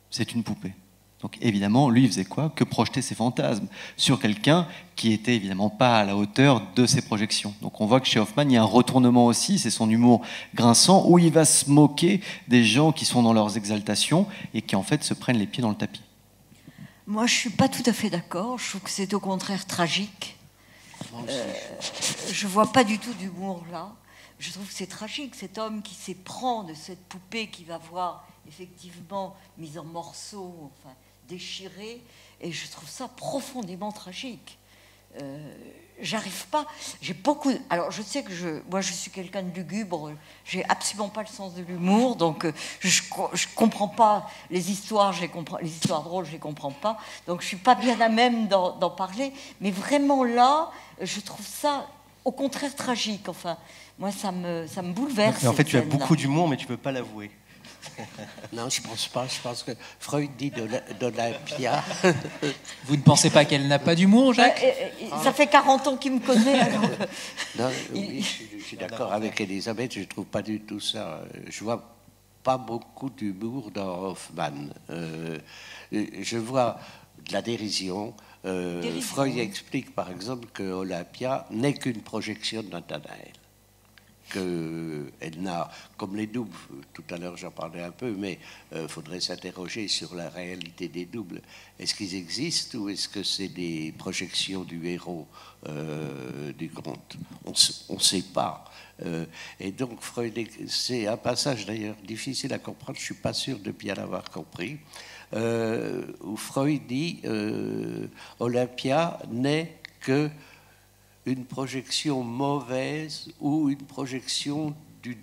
c'est une poupée. Donc évidemment, lui, il faisait quoi? Que projeter ses fantasmes sur quelqu'un qui était évidemment pas à la hauteur de ses projections. Donc on voit que chez Hoffmann, il y a un retournement aussi, c'est son humour grinçant, où il va se moquer des gens qui sont dans leurs exaltations et qui en fait se prennent les pieds dans le tapis. Moi, je suis pas tout à fait d'accord. Je trouve que c'est au contraire tragique. Je vois pas du tout d'humour là. Je trouve que c'est tragique, cet homme qui s'éprend de cette poupée qui va voir effectivement mise en morceaux, enfin déchirée, et je trouve ça profondément tragique. J'arrive pas, j'ai beaucoup. Alors je sais que moi je suis quelqu'un de lugubre, j'ai absolument pas le sens de l'humour, donc je comprends pas les histoires, les histoires drôles, je les comprends pas, donc je suis pas bien à même d'en parler, mais vraiment là, je trouve ça au contraire tragique. Enfin, moi ça me bouleverse. Mais en fait, tu as beaucoup d'humour, mais tu peux pas l'avouer. Non, je pense pas. Je pense que Freud dit d'Olympia. Vous ne pensez pas qu'elle n'a pas d'humour, Jacques? Ça fait 40 ans qu'il me connaît. Alors... Non, oui, je suis d'accord avec Elisabeth, je ne trouve pas du tout ça. Je vois pas beaucoup d'humour dans Hoffmann. Je vois de la dérision. Freud explique par exemple que Olympia n'est qu'une projection de Nathanaël. Qu'elle n'a, comme les doubles, tout à l'heure j'en parlais un peu, mais il faudrait s'interroger sur la réalité des doubles. Est-ce qu'ils existent ou est-ce que c'est des projections du héros du conte? On ne sait pas. Et donc Freud, c'est un passage d'ailleurs difficile à comprendre, je ne suis pas sûr de bien l'avoir compris, où Freud dit Olympia n'est que une projection mauvaise ou une projection des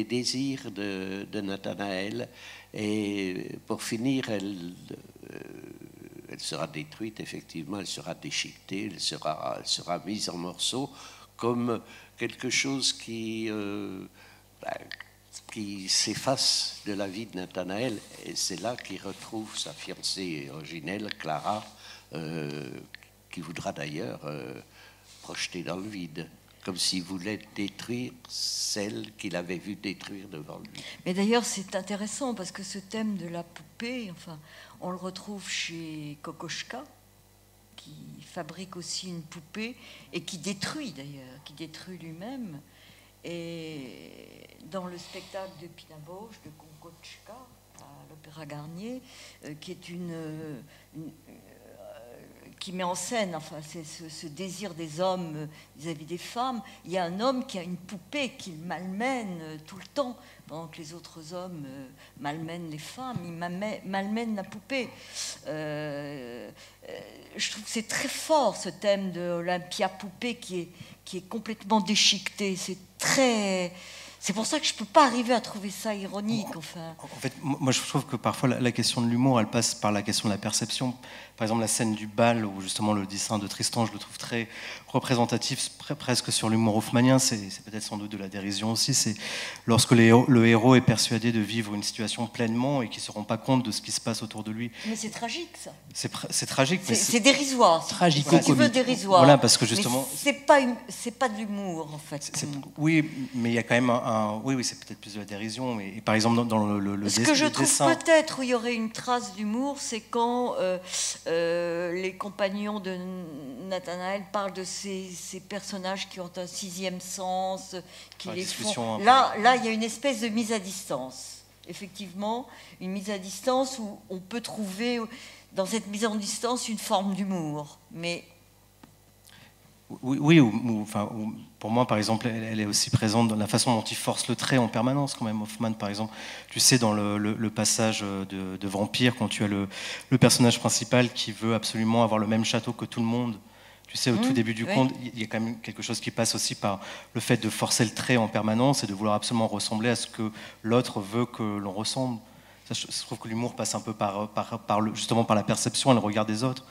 désirs de Nathanaël. Et pour finir, elle sera détruite, effectivement, elle sera déchiquetée, elle sera mise en morceaux comme quelque chose qui s'efface de la vie de Nathanaël. Et c'est là qu'il retrouve sa fiancée originelle, Clara, qui voudra d'ailleurs... projeté dans le vide, comme s'il voulait détruire celle qu'il avait vue détruire devant lui. Mais d'ailleurs, c'est intéressant parce que ce thème de la poupée, enfin, on le retrouve chez Kokoschka, qui fabrique aussi une poupée et qui détruit d'ailleurs, qui détruit lui-même. Et dans le spectacle de Pina Bausch, de Kokoschka, à l'Opéra Garnier, qui est qui met en scène, enfin, c'est ce désir des hommes vis-à-vis des femmes. Il y a un homme qui a une poupée qu'il malmène tout le temps, pendant que les autres hommes malmènent les femmes. Il malmène la poupée. Je trouve que c'est très fort, ce thème de l'Olympia poupée qui est complètement déchiqueté. C'est très... C'est pour ça que je ne peux pas arriver à trouver ça ironique. Enfin. En fait, moi, je trouve que parfois, la question de l'humour, elle passe par la question de la perception. Par exemple, la scène du bal, où justement le dessin de Tristan, je le trouve très représentatif, presque sur l'humour hoffmannien. C'est peut-être sans doute de la dérision aussi. C'est lorsque le héros est persuadé de vivre une situation pleinement et qu'il ne se rend pas compte de ce qui se passe autour de lui. Mais c'est tragique, ça. C'est tragique. C'est dérisoire. Tragico-comique. Si tu veux, dérisoire. Voilà, parce que justement... c'est pas de l'humour, en fait. Oui, mais il y a quand même oui, c'est peut-être plus de la dérision. Et par exemple, dans le Ce que je trouve dessin... peut-être où il y aurait une trace d'humour, c'est quand les compagnons de Nathanaël parlent de ces personnages qui ont un sixième sens, qui les font... Là, il y a une espèce de mise à distance. Effectivement, une mise à distance où on peut trouver dans cette mise à distance une forme d'humour. Mais... Oui, pour moi, par exemple, elle est aussi présente dans la façon dont il force le trait en permanence, quand même, Hoffmann, par exemple. Tu sais, dans le passage de Vampire, quand tu as le personnage principal qui veut absolument avoir le même château que tout le monde, tu sais, au tout début du conte, il y a quand même quelque chose qui passe aussi par le fait de forcer le trait en permanence et de vouloir absolument ressembler à ce que l'autre veut que l'on ressemble. Ça, je trouve que l'humour passe un peu justement par la perception et le regard des autres.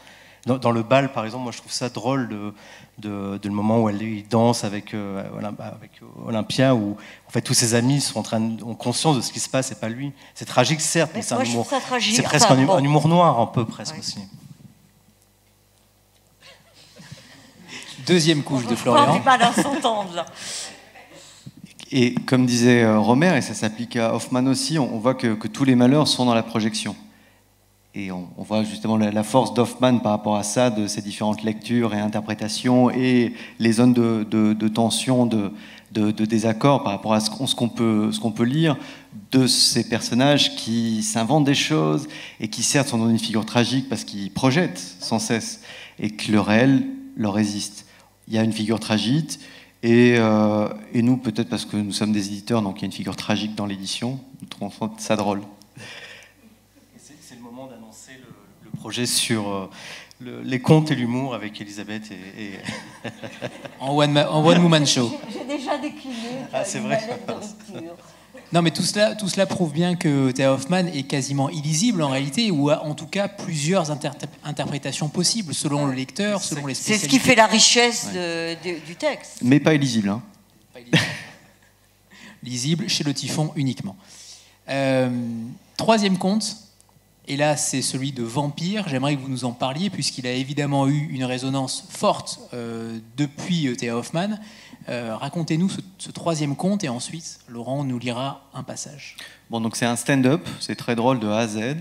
Dans le bal, par exemple, moi je trouve ça drôle de le moment où il danse avec Olympia, où en fait tous ses amis ont conscience de ce qui se passe et pas lui. C'est tragique, certes, mais c'est un humour. C'est presque un humour noir, un peu presque aussi. Deuxième couche de Florian. On n'est pas dans son temps, là. Et comme disait Romer, et ça s'applique à Hoffmann aussi, on voit que tous les malheurs sont dans la projection. Et on voit justement la force d'Hoffmann par rapport à ça, de ses différentes lectures et interprétations, et les zones de tension, de désaccord par rapport à ce qu'on peut lire de ces personnages qui s'inventent des choses et qui certes sont dans une figure tragique parce qu'ils projettent sans cesse et que le réel leur résiste. Il y a une figure tragique et nous, peut-être parce que nous sommes des éditeurs, donc il y a une figure tragique dans l'édition, nous trouvons ça drôle. C'est le moment d'annoncer le projet sur les contes et l'humour avec Elisabeth et... en one-woman show. J'ai déjà décliné. C'est vrai. Non, mais tout cela prouve bien que Théa Hoffmann est quasiment illisible en réalité, ou a en tout cas plusieurs interprétations possibles selon le lecteur, selon les spécialistes. C'est ce qui fait la richesse du texte. Mais pas illisible. Hein. Pas illisible. Lisible chez Le Typhon uniquement. Troisième conte, et là c'est celui de Vampire. J'aimerais que vous nous en parliez, puisqu'il a évidemment eu une résonance forte depuis Théa Hoffmann. Racontez-nous ce troisième conte et ensuite Laurent nous lira un passage. Bon, donc c'est un stand-up, c'est très drôle de A à Z.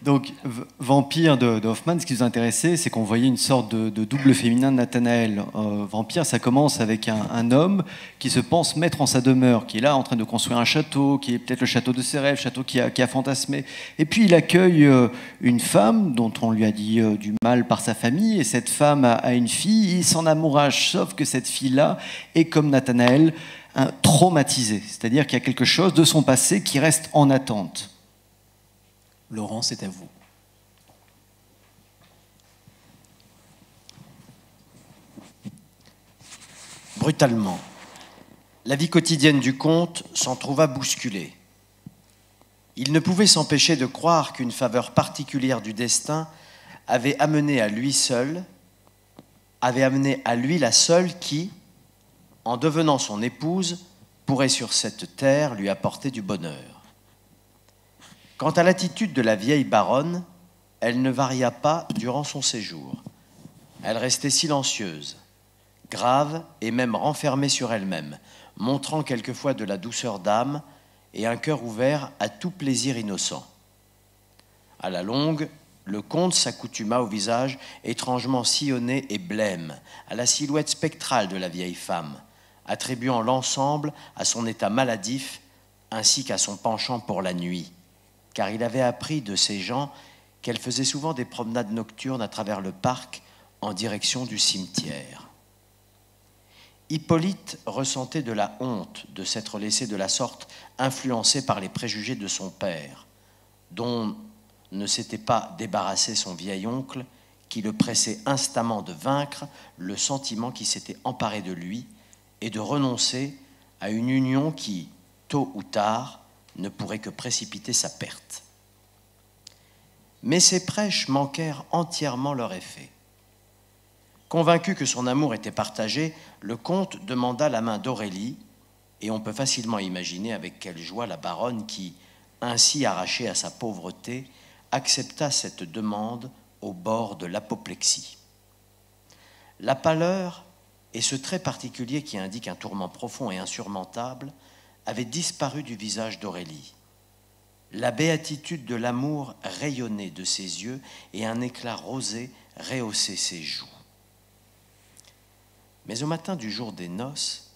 Donc Vampire de Hoffmann, ce qui nous intéressait, c'est qu'on voyait une sorte de double féminin de Nathanaël. Vampire, ça commence avec un homme qui se pense maître en sa demeure, qui est là en train de construire un château, qui est peut-être le château de ses rêves, château qui a fantasmé. Et puis il accueille une femme dont on lui a dit du mal par sa famille, et cette femme a une fille, il s'en amourage, sauf que cette fille-là est comme Nathanaël, traumatisée. C'est-à-dire qu'il y a quelque chose de son passé qui reste en attente. Laurent, c'est à vous. Brutalement, la vie quotidienne du comte s'en trouva bousculée. Il ne pouvait s'empêcher de croire qu'une faveur particulière du destin avait amené à lui la seule qui, en devenant son épouse, pourrait sur cette terre lui apporter du bonheur. Quant à l'attitude de la vieille baronne, elle ne varia pas durant son séjour. Elle restait silencieuse, grave et même renfermée sur elle-même, montrant quelquefois de la douceur d'âme et un cœur ouvert à tout plaisir innocent. À la longue, le comte s'accoutuma au visage étrangement sillonné et blême, à la silhouette spectrale de la vieille femme, attribuant l'ensemble à son état maladif ainsi qu'à son penchant pour la nuit, car il avait appris de ces gens qu'elle faisait souvent des promenades nocturnes à travers le parc en direction du cimetière. Hippolyte ressentait de la honte de s'être laissé de la sorte influencé par les préjugés de son père, dont ne s'était pas débarrassé son vieil oncle, qui le pressait instamment de vaincre le sentiment qui s'était emparé de lui et de renoncer à une union qui, tôt ou tard, ne pourrait que précipiter sa perte. Mais ces prêches manquèrent entièrement leur effet. Convaincu que son amour était partagé, le comte demanda la main d'Aurélie, et on peut facilement imaginer avec quelle joie la baronne qui, ainsi arrachée à sa pauvreté, accepta cette demande au bord de l'apoplexie. La pâleur et ce trait particulier qui indique un tourment profond et insurmontable avaient disparu du visage d'Aurélie. La béatitude de l'amour rayonnait de ses yeux et un éclat rosé rehaussait ses joues. Mais au matin du jour des noces,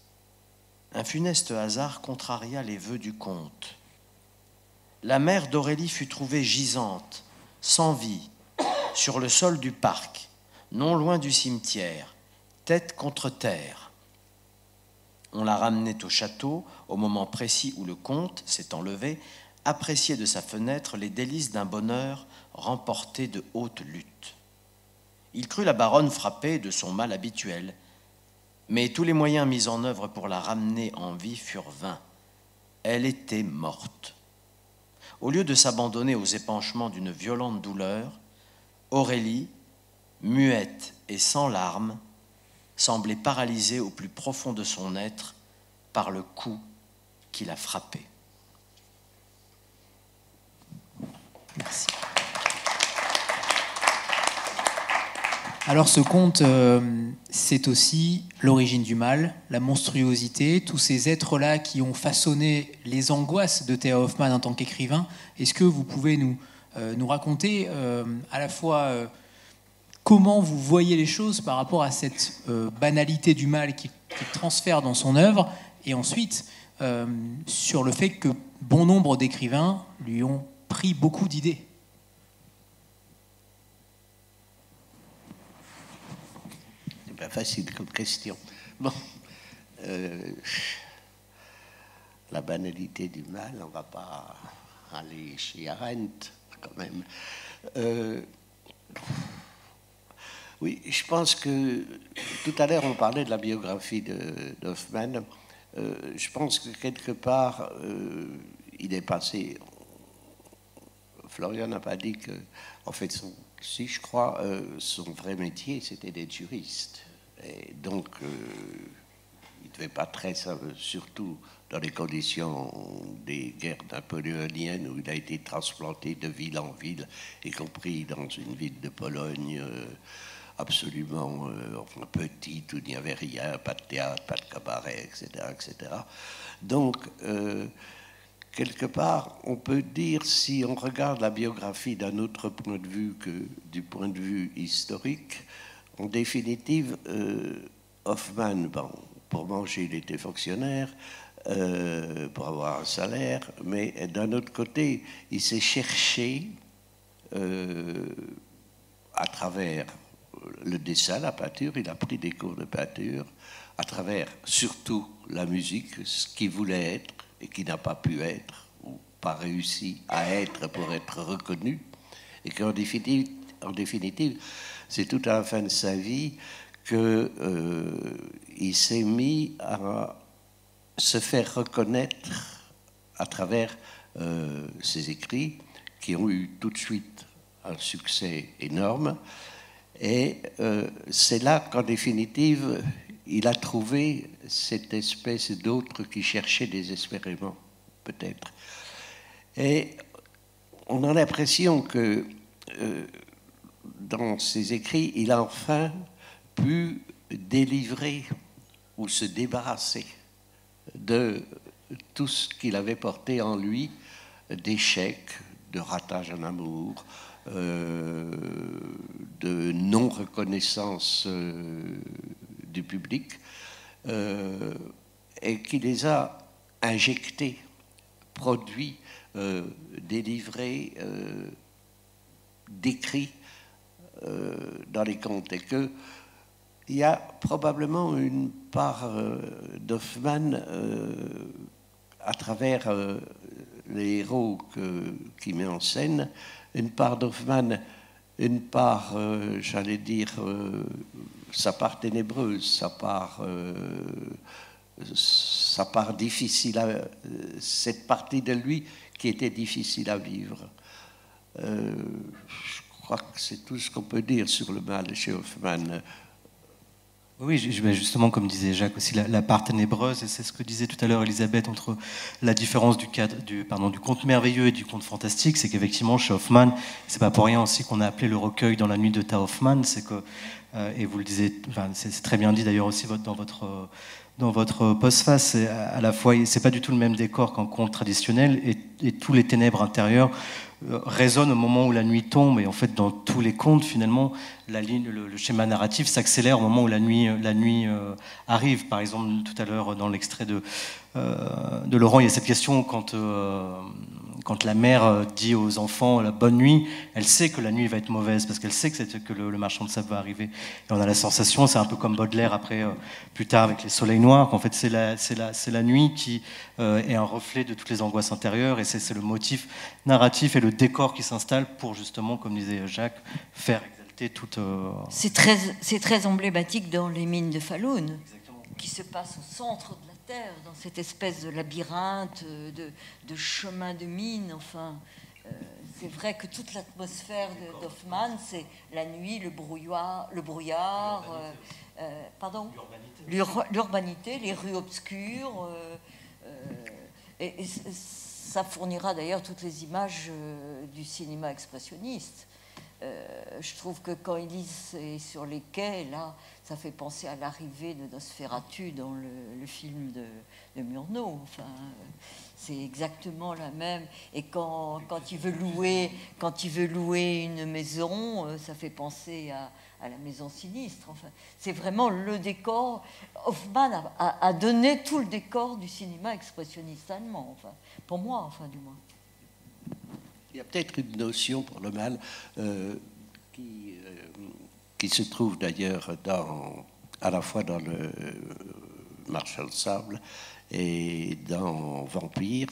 un funeste hasard contraria les vœux du comte. La mère d'Aurélie fut trouvée gisante, sans vie, sur le sol du parc, non loin du cimetière, tête contre terre. On la ramenait au château au moment précis où le comte, s'étant levé, appréciait de sa fenêtre les délices d'un bonheur remporté de haute lutte. Il crut la baronne frappée de son mal habituel, mais tous les moyens mis en œuvre pour la ramener en vie furent vains. Elle était morte. Au lieu de s'abandonner aux épanchements d'une violente douleur, Aurélie, muette et sans larmes, semblait paralysée au plus profond de son être par le coup qui la frappait. Merci. Alors ce conte, c'est aussi l'origine du mal, la monstruosité, tous ces êtres-là qui ont façonné les angoisses de Théa Hoffmann en tant qu'écrivain. Est-ce que vous pouvez nous raconter à la fois comment vous voyez les choses par rapport à cette banalité du mal qu'il transfère dans son œuvre, et ensuite sur le fait que bon nombre d'écrivains lui ont pris beaucoup d'idées? C'est pas facile comme question. Bon, la banalité du mal, on va pas aller chez Arendt quand même. Oui, je pense que tout à l'heure on parlait de la biographie d'Hoffmann. Je pense que quelque part il est passé. Florian n'a pas dit que, en fait, si je crois, son vrai métier c'était d'être juriste. Et donc il ne devait pas très, surtout dans les conditions des guerres napoléoniennes où il a été transplanté de ville en ville, y compris dans une ville de Pologne absolument petite où il n'y avait rien, pas de théâtre, pas de cabaret, etc. etc. Donc, quelque part, on peut dire, si on regarde la biographie d'un autre point de vue que du point de vue historique, en définitive, Hoffmann, bon, pour manger, il était fonctionnaire, pour avoir un salaire, mais d'un autre côté, il s'est cherché à travers le dessin, la peinture, il a pris des cours de peinture, à travers surtout la musique, ce qu'il voulait être et qui n'a pas pu être, ou pas réussi à être pour être reconnu, et qu'en définitive, c'est tout à la fin de sa vie qu'il s'est mis à se faire reconnaître à travers ses écrits qui ont eu tout de suite un succès énorme. Et c'est là qu'en définitive, il a trouvé cette espèce d'autre qui cherchait désespérément, peut-être. Et on a l'impression que dans ses écrits, il a enfin pu délivrer ou se débarrasser de tout ce qu'il avait porté en lui, d'échecs, de ratage en amour, de non-reconnaissance du public, et qui les a injectés, produits, délivrés, décrits dans les contes. Et qu'il y a probablement une part d'Hoffmann à travers les héros qu'il met en scène, une part d'Hoffmann, une part, j'allais dire, sa part ténébreuse, sa part sa part difficile, cette partie de lui qui était difficile à vivre. Je crois que c'est tout ce qu'on peut dire sur le mal chez Hoffmann. Oui, justement, comme disait Jacques aussi, la part ténébreuse, et c'est ce que disait tout à l'heure Elisabeth, entre la différence du conte merveilleux et du conte fantastique, c'est qu'effectivement, chez Hoffmann, c'est pas pour rien aussi qu'on a appelé le recueil Dans la nuit de Ta Hoffmann, c'est que, et vous le disiez, enfin, c'est très bien dit d'ailleurs aussi dans votre postface, à la fois, c'est pas du tout le même décor qu'en conte traditionnel, et tous les ténèbres intérieures résonnent au moment où la nuit tombe, et en fait dans tous les contes finalement le schéma narratif s'accélère au moment où la nuit arrive. Par exemple, tout à l'heure dans l'extrait de Laurent, il y a cette question quand la mère dit aux enfants la bonne nuit, elle sait que la nuit va être mauvaise parce qu'elle sait que le marchand de sable va arriver. Et on a la sensation, c'est un peu comme Baudelaire après, plus tard avec les soleils noirs, qu'en fait c'est la nuit qui est un reflet de toutes les angoisses intérieures, et c'est le motif narratif et le décor qui s'installe pour justement, comme disait Jacques, faire exalter toute... C'est très emblématique dans les mines de Falun, qui se passe au centre de la Terre, dans cette espèce de labyrinthe, de chemin de mine. Enfin, c'est vrai que toute l'atmosphère d'Hoffmann, c'est la nuit, le brouillard, l'urbanité, les rues obscures. Et ça fournira d'ailleurs toutes les images du cinéma expressionniste. Je trouve que quand Élise est sur les quais, là, ça fait penser à l'arrivée de Nosferatu dans le film de Murnau. Enfin, c'est exactement la même. Et quand il veut louer une maison, ça fait penser à la maison sinistre. Enfin, c'est vraiment le décor. Hoffmann a donné tout le décor du cinéma expressionniste allemand. Enfin, pour moi, enfin, du moins. Il y a peut-être une notion pour le mal qui se trouve d'ailleurs à la fois dans le Marchand de sable et dans Vampire,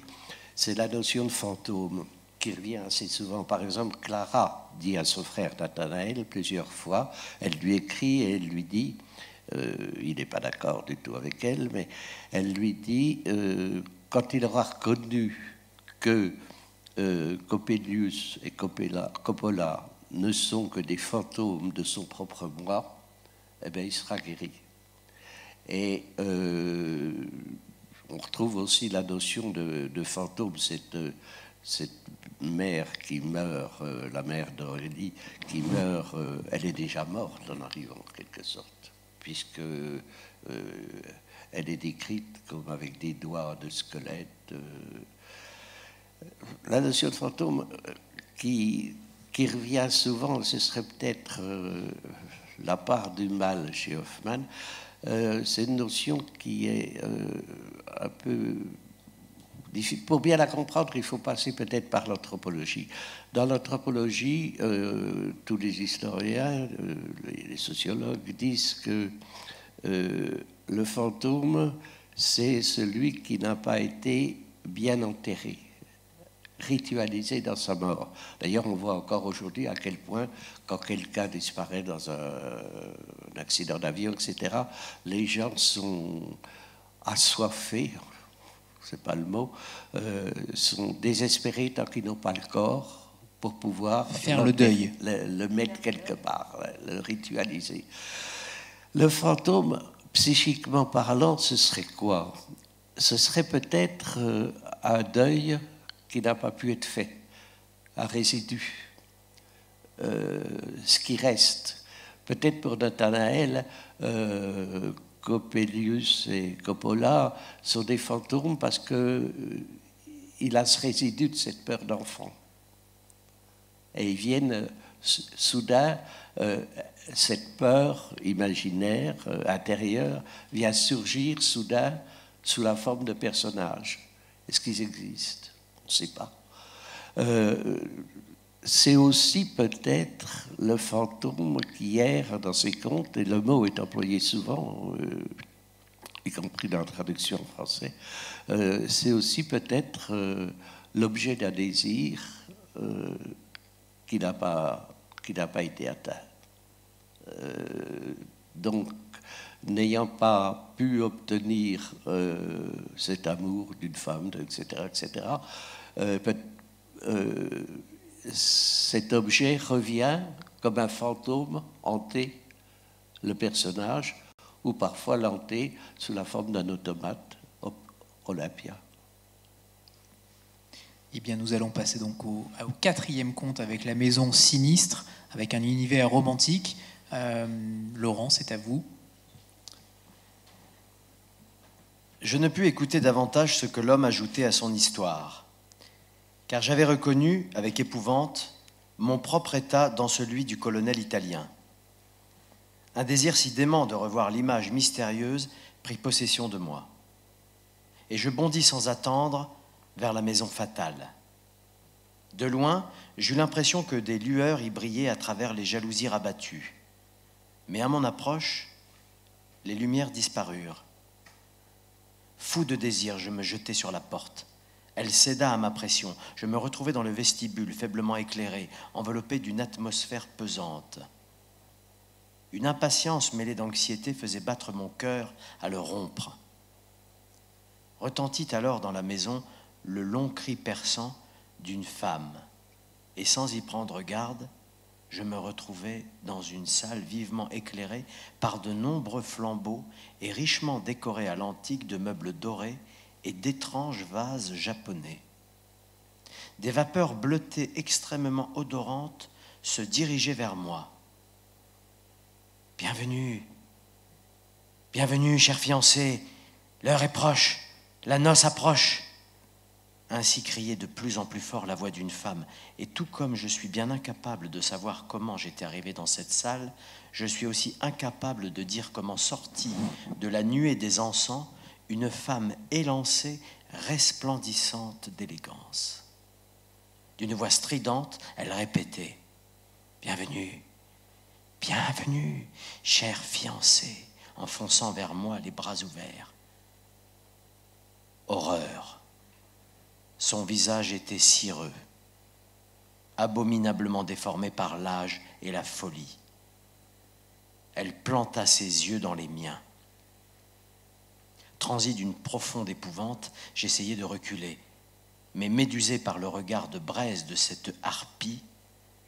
c'est la notion de fantôme qui revient assez souvent. Par exemple, Clara dit à son frère Nathanaël plusieurs fois, elle lui écrit et elle lui dit, il n'est pas d'accord du tout avec elle, mais elle lui dit, quand il aura reconnu que Coppelius et Coppola ne sont que des fantômes de son propre moi, eh bien, il sera guéri. Et on retrouve aussi la notion de fantôme, cette mère qui meurt, la mère d'Aurélie, qui meurt, elle est déjà morte en arrivant, en quelque sorte, puisque elle est décrite comme avec des doigts de squelette. La notion de fantôme qui revient souvent, ce serait peut-être la part du mal chez Hoffmann. C'est une notion qui est un peu difficile. Pour bien la comprendre, il faut passer peut-être par l'anthropologie. Dans l'anthropologie, tous les historiens, les sociologues disent que le fantôme, c'est celui qui n'a pas été bien enterré, ritualisé dans sa mort. D'ailleurs, on voit encore aujourd'hui à quel point, quand quelqu'un disparaît dans un accident d'avion, etc., les gens sont assoiffés, c'est pas le mot, sont désespérés tant qu'ils n'ont pas le corps pour pouvoir faire le deuil, le mettre quelque part, le ritualiser. Le fantôme, psychiquement parlant, ce serait quoi? Ce serait peut-être un deuil qui n'a pas pu être fait, un résidu, ce qui reste. Peut-être pour Nathanaël, Coppelius et Coppola sont des fantômes parce qu'il a ce résidu de cette peur d'enfant. Et ils viennent soudain, cette peur imaginaire, intérieure, vient surgir soudain sous la forme de personnages. Est-ce qu'ils existent? On ne sait pas. C'est aussi peut-être le fantôme qui erre dans ces contes, et le mot est employé souvent, y compris dans la traduction en français. C'est aussi peut-être l'objet d'un désir qui n'a pas été atteint. Donc, n'ayant pas pu obtenir cet amour d'une femme, etc., cet objet revient comme un fantôme hanter le personnage, ou parfois l'hanter sous la forme d'un automate, Olympia. Eh bien, nous allons passer donc au 4e conte avec la maison sinistre, avec un univers romantique. Laurent, c'est à vous. Je ne pus écouter davantage ce que l'homme ajoutait à son histoire, car j'avais reconnu, avec épouvante, mon propre état dans celui du colonel italien. Un désir si dément de revoir l'image mystérieuse prit possession de moi. Et je bondis sans attendre vers la maison fatale. De loin, j'eus l'impression que des lueurs y brillaient à travers les jalousies rabattues. Mais à mon approche, les lumières disparurent. Fou de désir, je me jetai sur la porte. Elle céda à ma pression. Je me retrouvai dans le vestibule, faiblement éclairé, enveloppé d'une atmosphère pesante. Une impatience mêlée d'anxiété faisait battre mon cœur à le rompre. Retentit alors dans la maison le long cri perçant d'une femme, et sans y prendre garde, je me retrouvai dans une salle vivement éclairée par de nombreux flambeaux et richement décorée à l'antique de meubles dorés et d'étranges vases japonais. Des vapeurs bleutées extrêmement odorantes se dirigeaient vers moi. « Bienvenue, bienvenue, cher fiancé, l'heure est proche, la noce approche !» Ainsi criait de plus en plus fort la voix d'une femme. Et tout comme je suis bien incapable de savoir comment j'étais arrivé dans cette salle, je suis aussi incapable de dire comment sortit de la nuée des encens une femme élancée, resplendissante d'élégance. D'une voix stridente, elle répétait « Bienvenue, bienvenue, cher fiancé », enfonçant vers moi les bras ouverts. Horreur. Son visage était cireux, abominablement déformé par l'âge et la folie. Elle planta ses yeux dans les miens. Transi d'une profonde épouvante, j'essayai de reculer, mais médusé par le regard de braise de cette harpie,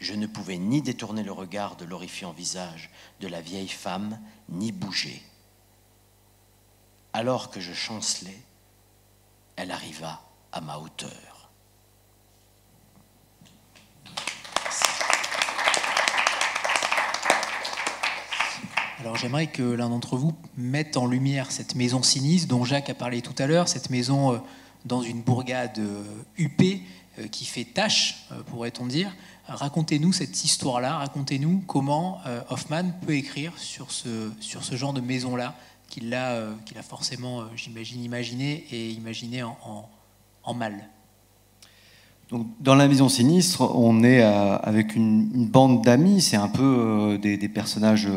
je ne pouvais ni détourner le regard de l'horrifiant visage de la vieille femme, ni bouger. Alors que je chancelais, elle arriva à ma hauteur. Alors j'aimerais que l'un d'entre vous mette en lumière cette maison sinistre dont Jacques a parlé tout à l'heure, cette maison dans une bourgade huppée qui fait tache, pourrait-on dire. Racontez-nous cette histoire-là, racontez-nous comment Hoffmann peut écrire sur ce genre de maison-là qu'il a forcément, j'imagine, imaginé et imaginé en mal. Donc, dans la maison sinistre, on est avec une bande d'amis, c'est un peu des personnages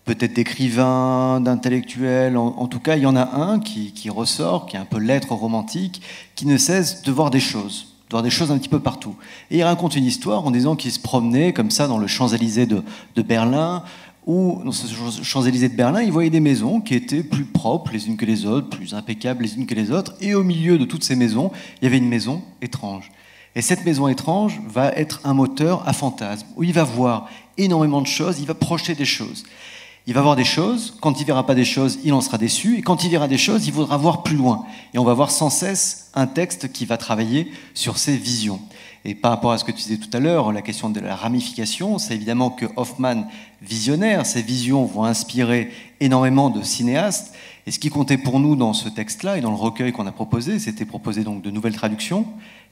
peut-être d'écrivains, d'intellectuels, en tout cas il y en a un qui ressort, qui est un peu l'être romantique, qui ne cesse de voir des choses un petit peu partout. Et il raconte une histoire en disant qu'il se promenait comme ça dans le Champs-Élysées de Berlin, où dans ce Champs-Élysées de Berlin, il voyait des maisons qui étaient plus propres les unes que les autres, plus impeccables les unes que les autres, et au milieu de toutes ces maisons, il y avait une maison étrange. Et cette maison étrange va être un moteur à fantasmes, où il va voir énormément de choses, il va projeter des choses. Il va voir des choses, quand il ne verra pas des choses, il en sera déçu, et quand il verra des choses, il voudra voir plus loin. Et on va voir sans cesse un texte qui va travailler sur ces visions. Et par rapport à ce que tu disais tout à l'heure, la question de la ramification, c'est évidemment que Hoffmann, visionnaire, ses visions vont inspirer énormément de cinéastes. Et ce qui comptait pour nous dans ce texte-là et dans le recueil qu'on a proposé, c'était proposer donc de nouvelles traductions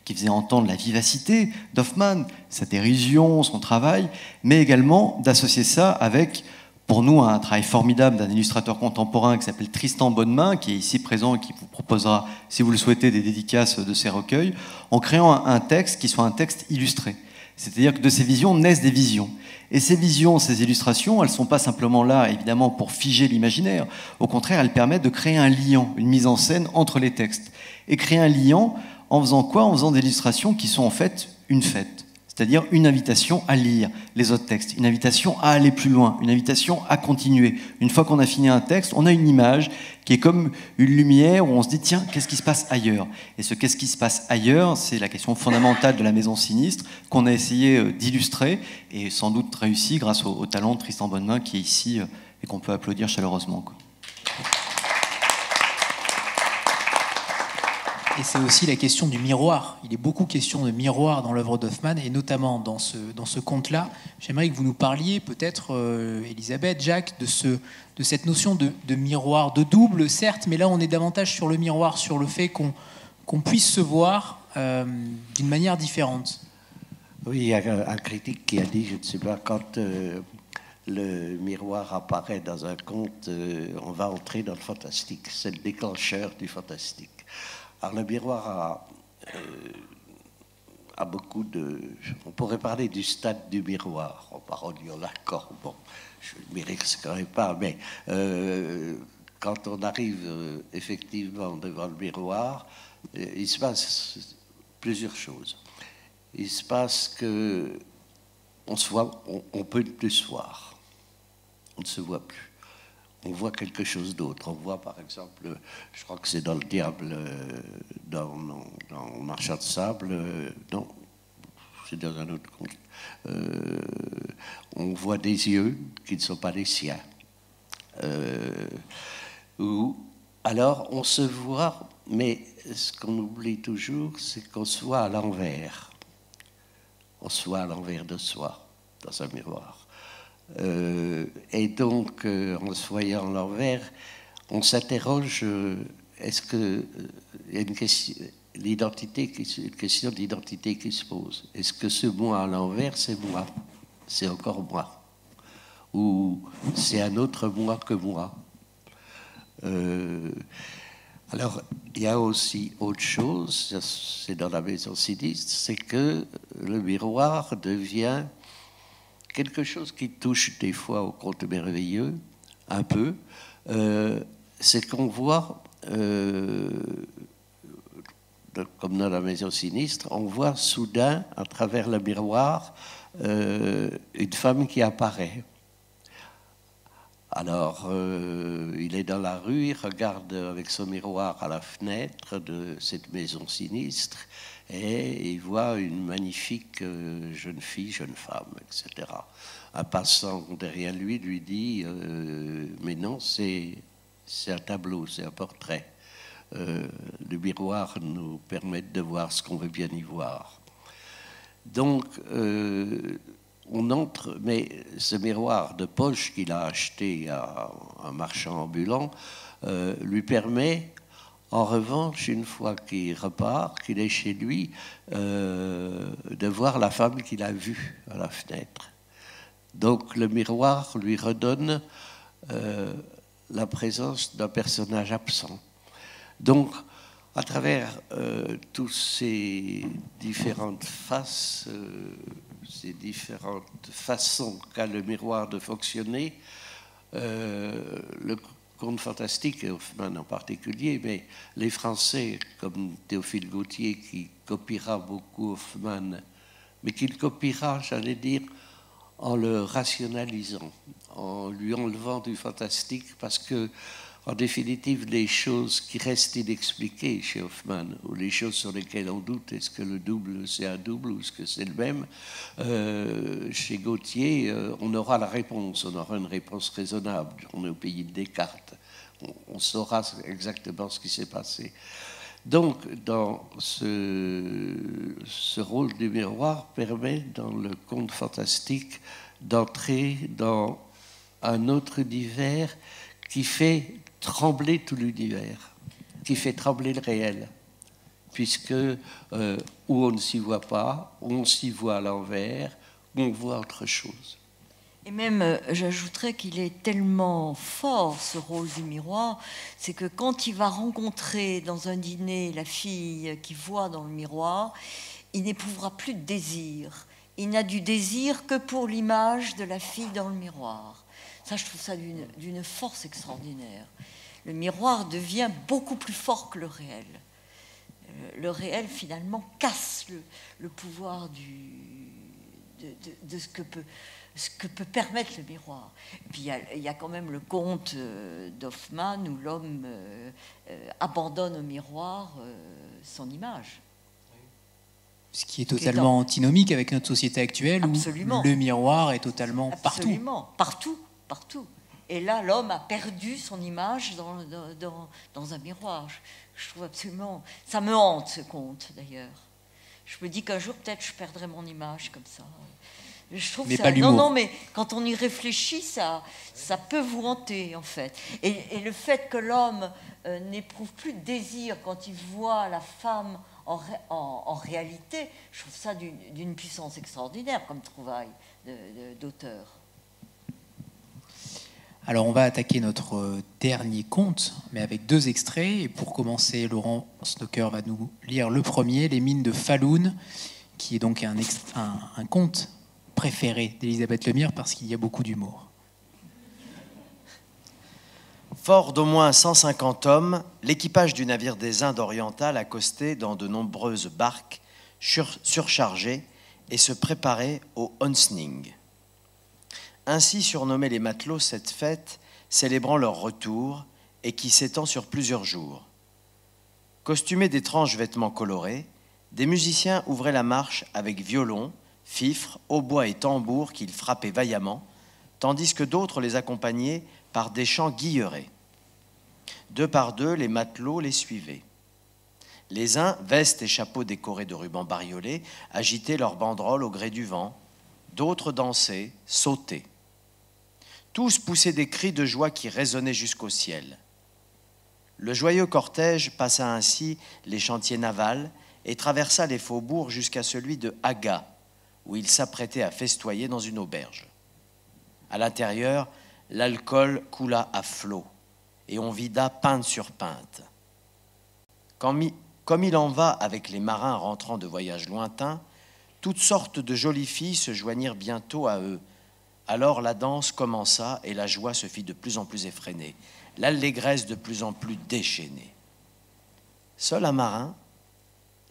qui faisaient entendre la vivacité d'Hoffmann, sa dérision, son travail, mais également d'associer ça avec, pour nous, un travail formidable d'un illustrateur contemporain qui s'appelle Tristan Bonnemain, qui est ici présent et qui vous proposera, si vous le souhaitez, des dédicaces de ces recueils, en créant un texte qui soit un texte illustré. C'est-à-dire que de ces visions naissent des visions. Et ces visions, ces illustrations, elles ne sont pas simplement là, évidemment, pour figer l'imaginaire. Au contraire, elles permettent de créer un liant, une mise en scène entre les textes. Et créer un liant en faisant quoi ? En faisant des illustrations qui sont en fait une fête. C'est-à-dire une invitation à lire les autres textes, une invitation à aller plus loin, une invitation à continuer. Une fois qu'on a fini un texte, on a une image qui est comme une lumière où on se dit tiens, qu'est-ce qui se passe ailleurs? Et ce qu'est-ce qui se passe ailleurs, c'est la question fondamentale de la Maison Sinistre qu'on a essayé d'illustrer et sans doute réussi grâce au talent de Tristan Bonnemain qui est ici et qu'on peut applaudir chaleureusement, quoi. Et c'est aussi la question du miroir. Il est beaucoup question de miroir dans l'œuvre d'Hoffmann, et notamment dans ce conte-là. J'aimerais que vous nous parliez, peut-être, Elisabeth, Jacques, de cette notion de miroir, de double, certes, mais là, on est davantage sur le miroir, sur le fait qu'on puisse se voir d'une manière différente. Oui, il y a un critique qui a dit, je ne sais pas, quand le miroir apparaît dans un conte, on va entrer dans le fantastique. C'est le déclencheur du fantastique. Alors le miroir a beaucoup de... On pourrait parler du stade du miroir, en parodiant Lacan. Bon, je ne m'y risquerai pas, mais quand on arrive effectivement devant le miroir, il se passe plusieurs choses. Il se passe que on peut ne plus se voir. On ne se voit plus. On voit quelque chose d'autre. On voit par exemple, je crois que c'est dans Le Diable, dans Marchand de sable, non, c'est dans un autre conte. On voit des yeux qui ne sont pas les siens. Alors on se voit, mais ce qu'on oublie toujours, c'est qu'on se voit à l'envers. On se voit à l'envers de soi, dans un miroir. Et donc, en se voyant à l'envers, on s'interroge, est-ce que il y a une question d'identité qui se pose? Est-ce que ce moi à l'envers, c'est moi? C'est encore moi? Ou c'est un autre moi que moi? Alors, il y a aussi autre chose, c'est dans la Maison Sinistre, c'est que le miroir devient quelque chose qui touche des fois au conte merveilleux, un peu, c'est qu'on voit, comme dans la Maison Sinistre, on voit soudain, à travers le miroir, une femme qui apparaît. Alors, il est dans la rue, il regarde avec son miroir à la fenêtre de cette Maison Sinistre, et il voit une magnifique jeune fille, jeune femme, etc. Un passant derrière lui dit mais non, c'est un tableau, c'est un portrait. Le miroir nous permet de voir ce qu'on veut bien y voir. Donc, on entre, mais ce miroir de poche qu'il a acheté à un marchand ambulant lui permet, en revanche, une fois qu'il repart, qu'il est chez lui, de voir la femme qu'il a vue à la fenêtre. Donc le miroir lui redonne la présence d'un personnage absent. Donc, à travers toutes ces différentes faces, ces différentes façons qu'a le miroir de fonctionner, le conte fantastique, et Hoffmann en particulier, mais les Français, comme Théophile Gautier, qui copiera beaucoup Hoffmann, mais qui le copiera, j'allais dire, en le rationalisant, en lui enlevant du fantastique, parce que, en définitive, les choses qui restent inexpliquées chez Hoffmann, ou les choses sur lesquelles on doute, est-ce que le double c'est un double ou est-ce que c'est le même, chez Gautier, on aura la réponse, on aura une réponse raisonnable. On est au pays de Descartes, on saura exactement ce qui s'est passé. Donc, dans ce rôle du miroir permet, dans le conte fantastique, d'entrer dans un autre univers qui fait trembler tout l'univers, qui fait trembler le réel, puisque où on ne s'y voit pas, où on s'y voit à l'envers, où on voit autre chose. Et même, j'ajouterais qu'il est tellement fort, ce rôle du miroir, c'est que quand il va rencontrer dans un dîner la fille qu'il voit dans le miroir, il n'éprouvera plus de désir. Il n'a du désir que pour l'image de la fille dans le miroir. Ça, je trouve ça d'une force extraordinaire. Le miroir devient beaucoup plus fort que le réel. Le réel, finalement, casse le pouvoir de ce que peut permettre le miroir. Et puis il y a quand même le conte d'Hoffmann où l'homme abandonne au miroir son image. Ce qui est totalement antinomique avec notre société actuelle Absolument. où le miroir est totalement Absolument, partout. Et là, l'homme a perdu son image dans un miroir. Je trouve absolument... Ça me hante, ce conte, d'ailleurs. Je me dis qu'un jour, peut-être, je perdrai mon image comme ça. Je trouve mais ça... pas l'humour. Non, mais quand on y réfléchit, ça peut vous hanter, en fait. Et le fait que l'homme n'éprouve plus de désir quand il voit la femme en réalité, je trouve ça d'une puissance extraordinaire comme trouvaille d'auteur. Alors on va attaquer notre dernier conte, mais avec 2 extraits. Et pour commencer, Laurent Snoecker va nous lire le premier, Les mines de Falun, qui est donc un conte préféré d'Élisabeth Lemire parce qu'il y a beaucoup d'humour. Fort d'au moins 150 hommes, l'équipage du navire des Indes orientales accostait dans de nombreuses barques surchargées et se préparait au Onsning. Ainsi surnommaient les matelots cette fête célébrant leur retour et qui s'étend sur plusieurs jours. Costumés d'étranges vêtements colorés, des musiciens ouvraient la marche avec violons, fifres, hautbois et tambours qu'ils frappaient vaillamment, tandis que d'autres les accompagnaient par des chants guillerets. 2 par 2, les matelots les suivaient. Les uns, vestes et chapeaux décorés de rubans bariolés, agitaient leurs banderoles au gré du vent. D'autres dansaient, sautaient. Tous poussaient des cris de joie qui résonnaient jusqu'au ciel. Le joyeux cortège passa ainsi les chantiers navals et traversa les faubourgs jusqu'à celui de Haga, où il s'apprêtait à festoyer dans une auberge. À l'intérieur, l'alcool coula à flots et on vida pinte sur pinte. Comme il en va avec les marins rentrant de voyages lointains, toutes sortes de jolies filles se joignirent bientôt à eux. Alors la danse commença et la joie se fit de plus en plus effrénée, l'allégresse de plus en plus déchaînée. Seul un marin,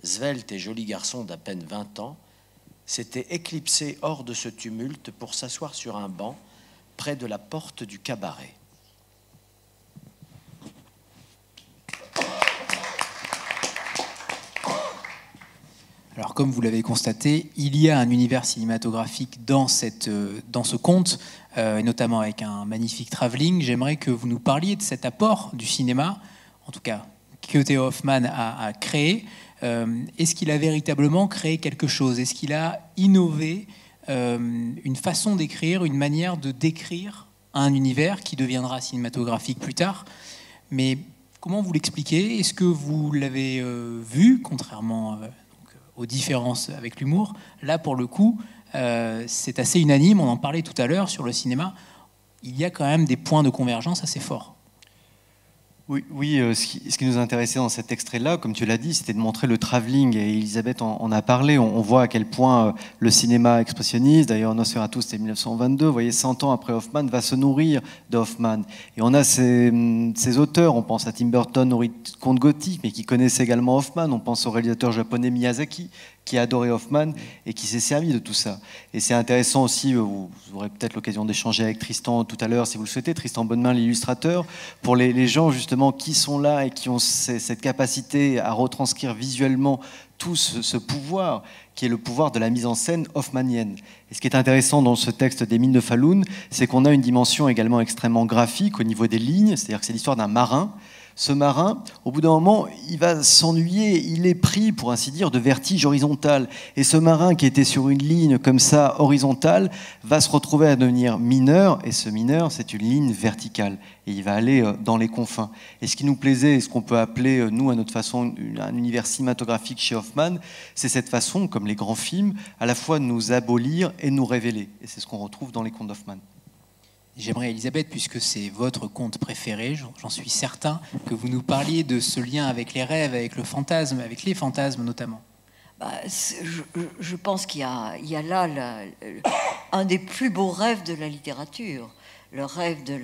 svelte et joli garçon d'à peine 20 ans, s'était éclipsé hors de ce tumulte pour s'asseoir sur un banc près de la porte du cabaret. Alors, comme vous l'avez constaté, il y a un univers cinématographique dans ce conte, et notamment avec un magnifique travelling. J'aimerais que vous nous parliez de cet apport du cinéma, en tout cas que Theo Hoffmann a créé. Est-ce qu'il a véritablement créé quelque chose? Est-ce qu'il a innové une façon d'écrire, une manière de décrire un univers qui deviendra cinématographique plus tard? Mais comment vous l'expliquez? Est-ce que vous l'avez vu, contrairement aux différences avec l'humour? Là, pour le coup, c'est assez unanime. On en parlait tout à l'heure sur le cinéma. Il y a quand même des points de convergence assez forts. Oui, ce qui nous intéressait dans cet extrait-là, comme tu l'as dit, c'était de montrer le travelling, et Elisabeth en a parlé. On voit à quel point le cinéma expressionniste, d'ailleurs Nosferatu c'était 1922, vous voyez, 100 ans après Hoffmann, va se nourrir de Hoffmann. Et on a ces auteurs, on pense à Tim Burton, au conte gothique, mais qui connaissait également Hoffmann. On pense au réalisateur japonais Miyazaki, qui a adoré Hoffmann et qui s'est servi de tout ça. Et c'est intéressant aussi, vous aurez peut-être l'occasion d'échanger avec Tristan tout à l'heure, si vous le souhaitez, Tristan Bonnemain, l'illustrateur, pour les gens justement qui sont là et qui ont cette capacité à retranscrire visuellement tout ce pouvoir, qui est le pouvoir de la mise en scène hoffmannienne. Et ce qui est intéressant dans ce texte des mines de Falun, c'est qu'on a une dimension également extrêmement graphique au niveau des lignes, c'est-à-dire que c'est l'histoire d'un marin. Ce marin, au bout d'un moment, il va s'ennuyer, il est pris, pour ainsi dire, de vertige horizontal. Et ce marin qui était sur une ligne comme ça, horizontale, va se retrouver à devenir mineur, et ce mineur, c'est une ligne verticale. Et il va aller dans les confins. Et ce qui nous plaisait, et ce qu'on peut appeler, nous, à notre façon, un univers cinématographique chez Hoffmann, c'est cette façon, comme les grands films, à la fois de nous abolir et de nous révéler. Et c'est ce qu'on retrouve dans les contes d'Hoffmann. J'aimerais, Elisabeth, puisque c'est votre conte préféré, j'en suis certain, que vous nous parliez de ce lien avec les rêves, avec le fantasme, avec les fantasmes notamment. Je pense qu'il y a là un des plus beaux rêves de la littérature, le rêve de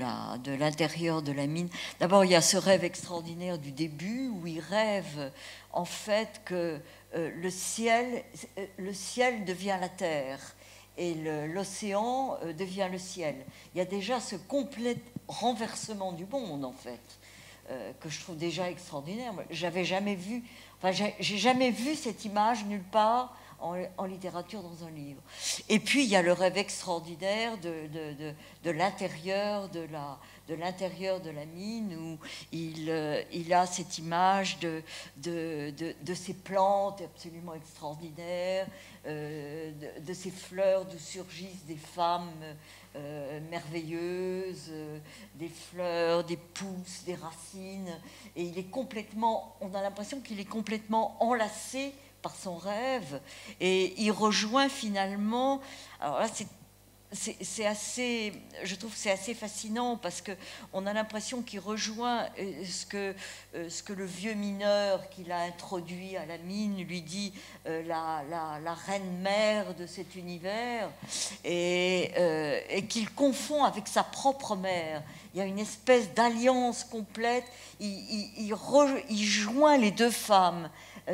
l'intérieur de la mine. D'abord, il y a ce rêve extraordinaire du début où il rêve en fait que le ciel devient la terre et l'océan devient le ciel. Il y a déjà ce complet renversement du monde, en fait, que je trouve déjà extraordinaire. J'avais jamais vu, enfin, j'ai jamais vu cette image nulle part en littérature dans un livre. Et puis il y a le rêve extraordinaire de l'intérieur de la mine, où il a cette image de ces plantes absolument extraordinaires, de ces fleurs d'où surgissent des femmes merveilleuses, des fleurs, des pousses, des racines, et il est complètement, on a l'impression qu'il est complètement enlacé par son rêve, et il rejoint finalement, alors là c'est assez, je trouve que c'est assez fascinant, parce qu'on a l'impression qu'il rejoint ce que le vieux mineur qu'il a introduit à la mine lui dit, la reine mère de cet univers, et qu'il confond avec sa propre mère. Il y a une espèce d'alliance complète, il joint les deux femmes,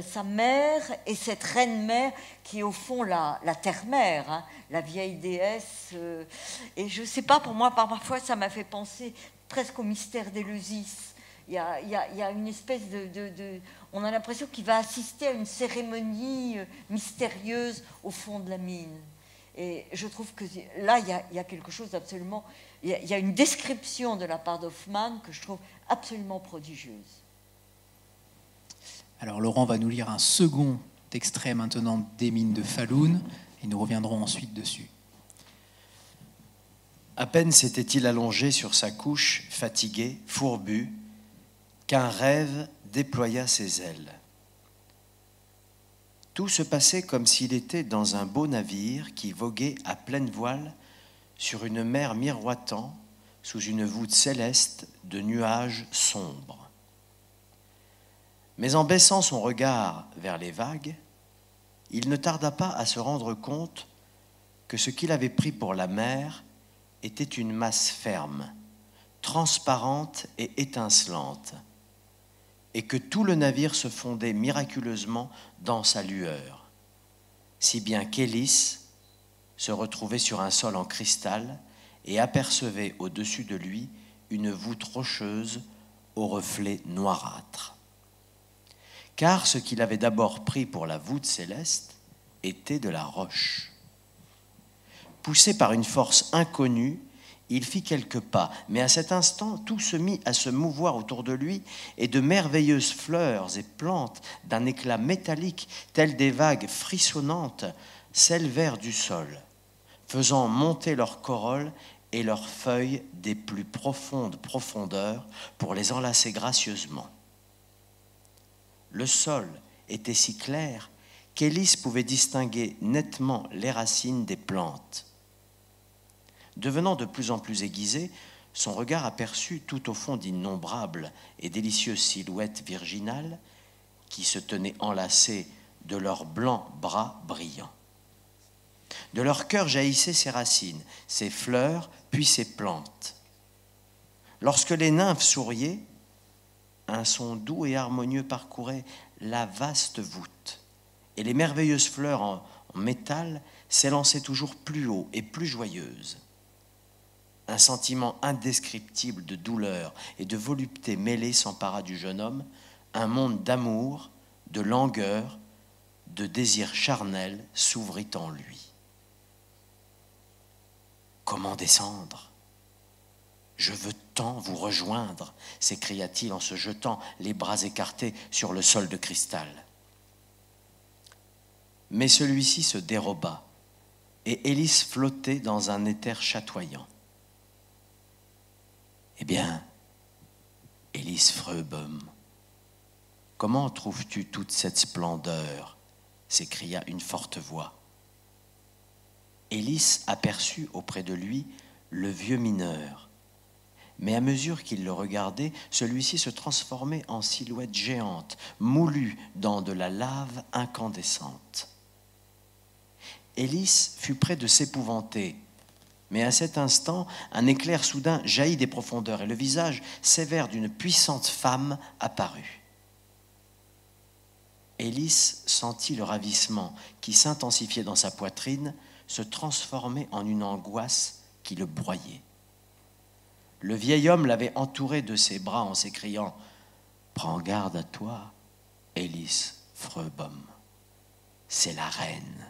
sa mère et cette reine-mère qui est au fond la terre-mère, hein, la vieille déesse. Et je ne sais pas, pour moi, parfois, ça m'a fait penser presque au mystère d'Éleusis. Il y a une espèce on a l'impression qu'il va assister à une cérémonie mystérieuse au fond de la mine. Et je trouve que là, il y a quelque chose d'absolument... Il y a une description de la part d'Hoffmann que je trouve absolument prodigieuse. Alors Laurent va nous lire un second extrait maintenant des mines de Falun, et nous reviendrons ensuite dessus. À peine s'était-il allongé sur sa couche, fatigué, fourbu, qu'un rêve déploya ses ailes. Tout se passait comme s'il était dans un beau navire qui voguait à pleine voile sur une mer miroitant sous une voûte céleste de nuages sombres. Mais en baissant son regard vers les vagues, il ne tarda pas à se rendre compte que ce qu'il avait pris pour la mer était une masse ferme, transparente et étincelante, et que tout le navire se fondait miraculeusement dans sa lueur, si bien qu'Hélice se retrouvait sur un sol en cristal et apercevait au-dessus de lui une voûte rocheuse aux reflets noirâtres. Car ce qu'il avait d'abord pris pour la voûte céleste était de la roche. Poussé par une force inconnue, il fit quelques pas, mais à cet instant, tout se mit à se mouvoir autour de lui, et de merveilleuses fleurs et plantes d'un éclat métallique, telles des vagues frissonnantes, s'élevèrent du sol, faisant monter leurs corolles et leurs feuilles des plus profondes profondeurs pour les enlacer gracieusement. Le sol était si clair qu'Hélice pouvait distinguer nettement les racines des plantes. Devenant de plus en plus aiguisé, son regard aperçut tout au fond d'innombrables et délicieuses silhouettes virginales qui se tenaient enlacées de leurs blancs bras brillants. De leur cœur jaillissaient ces racines, ces fleurs, puis ces plantes. Lorsque les nymphes souriaient, un son doux et harmonieux parcourait la vaste voûte, et les merveilleuses fleurs en métal s'élançaient toujours plus haut et plus joyeuses. Un sentiment indescriptible de douleur et de volupté mêlée s'empara du jeune homme, un monde d'amour, de langueur, de désir charnel s'ouvrit en lui. Comment descendre ? Je veux tant vous rejoindre, s'écria-t-il en se jetant les bras écartés sur le sol de cristal. Mais celui-ci se déroba, et Hélice flottait dans un éther chatoyant. Eh bien, Hélice Fröbom, comment trouves-tu toute cette splendeur ? S'écria une forte voix. Hélice aperçut auprès de lui le vieux mineur. Mais à mesure qu'il le regardait, celui-ci se transformait en silhouette géante, moulue dans de la lave incandescente. Hélice fut près de s'épouvanter, mais à cet instant, un éclair soudain jaillit des profondeurs et le visage sévère d'une puissante femme apparut. Hélice sentit le ravissement qui s'intensifiait dans sa poitrine, se transformait en une angoisse qui le broyait. Le vieil homme l'avait entouré de ses bras en s'écriant « Prends garde à toi, Élise Fröbom, c'est la reine.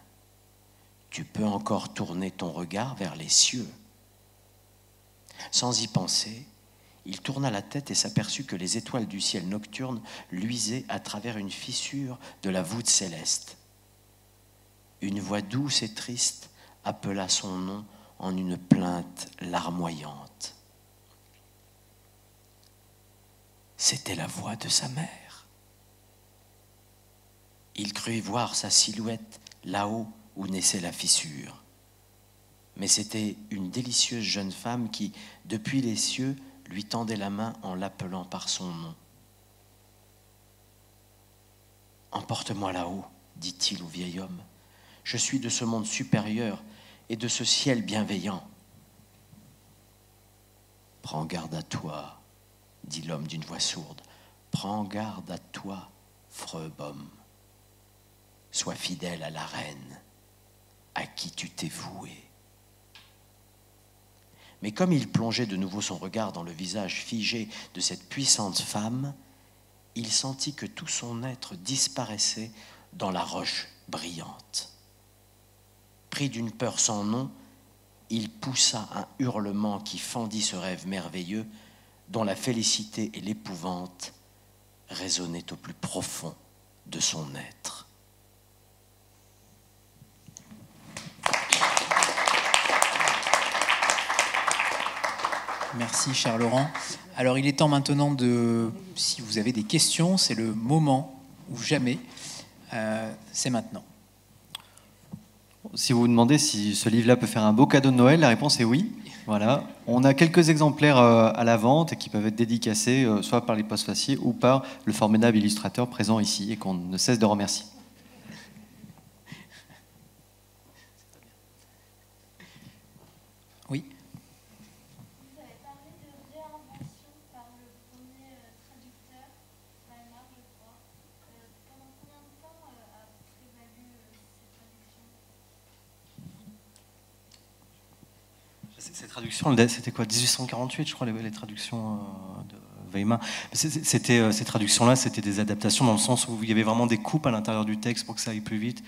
Tu peux encore tourner ton regard vers les cieux. » Sans y penser, il tourna la tête et s'aperçut que les étoiles du ciel nocturne luisaient à travers une fissure de la voûte céleste. Une voix douce et triste appela son nom en une plainte larmoyante. C'était la voix de sa mère. Il crut voir sa silhouette là-haut où naissait la fissure. Mais c'était une délicieuse jeune femme qui, depuis les cieux, lui tendait la main en l'appelant par son nom. « Emporte-moi là-haut, dit-il au vieil homme. Je suis de ce monde supérieur et de ce ciel bienveillant. »« Prends garde à toi, dit l'homme d'une voix sourde. Prends garde à toi, Fröbom. Sois fidèle à la reine à qui tu t'es voué. » Mais comme il plongeait de nouveau son regard dans le visage figé de cette puissante femme, il sentit que tout son être disparaissait dans la roche brillante. Pris d'une peur sans nom, il poussa un hurlement qui fendit ce rêve merveilleux dont la félicité et l'épouvante résonnaient au plus profond de son être. Merci, cher Laurent. Alors, il est temps maintenant de... Si vous avez des questions, c'est le moment ou jamais. C'est maintenant. Si vous vous demandez si ce livre-là peut faire un beau cadeau de Noël, la réponse est oui. Voilà. On a quelques exemplaires à la vente et qui peuvent être dédicacés soit par les postfaciers ou par le formidable illustrateur présent ici et qu'on ne cesse de remercier. Oui. Vous avez parlé de réinvention par le premier traducteur, Weimar, je crois. Pendant combien de temps a prévalu cette traduction ? Ces traductions, c'était quoi, 1848, je crois, les traductions de Weimar. Ces traductions-là, c'était des adaptations dans le sens où il y avait vraiment des coupes à l'intérieur du texte pour que ça aille plus vite.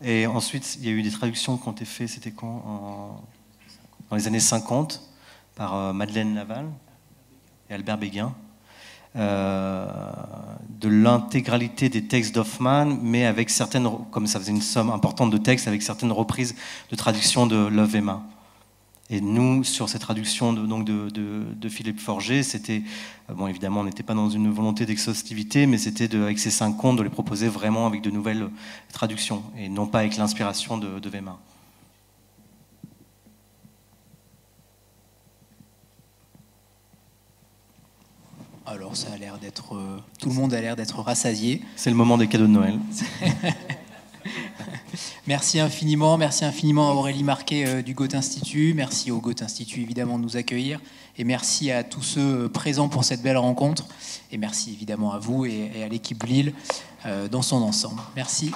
Et ensuite, il y a eu des traductions qui ont été faites, c'était quand dans les années 50, par Madeleine Laval et Albert Béguin, de l'intégralité des textes d'Hoffmann, mais avec certaines, comme ça faisait une somme importante de textes, avec certaines reprises de traduction de Love Emma. Et nous, sur ces traductions de Philippe Forget, c'était, bon, évidemment, on n'était pas dans une volonté d'exhaustivité, mais c'était avec ces 5 contes de les proposer vraiment avec de nouvelles traductions, et non pas avec l'inspiration de Weimar. Alors, ça a l'air d'être... tout le monde a l'air d'être rassasié. C'est le moment des cadeaux de Noël. Merci infiniment à Aurélie Marquet du Goethe Institut, merci au Goethe Institut évidemment de nous accueillir, et merci à tous ceux présents pour cette belle rencontre, et merci évidemment à vous et à l'équipe Lille dans son ensemble. Merci.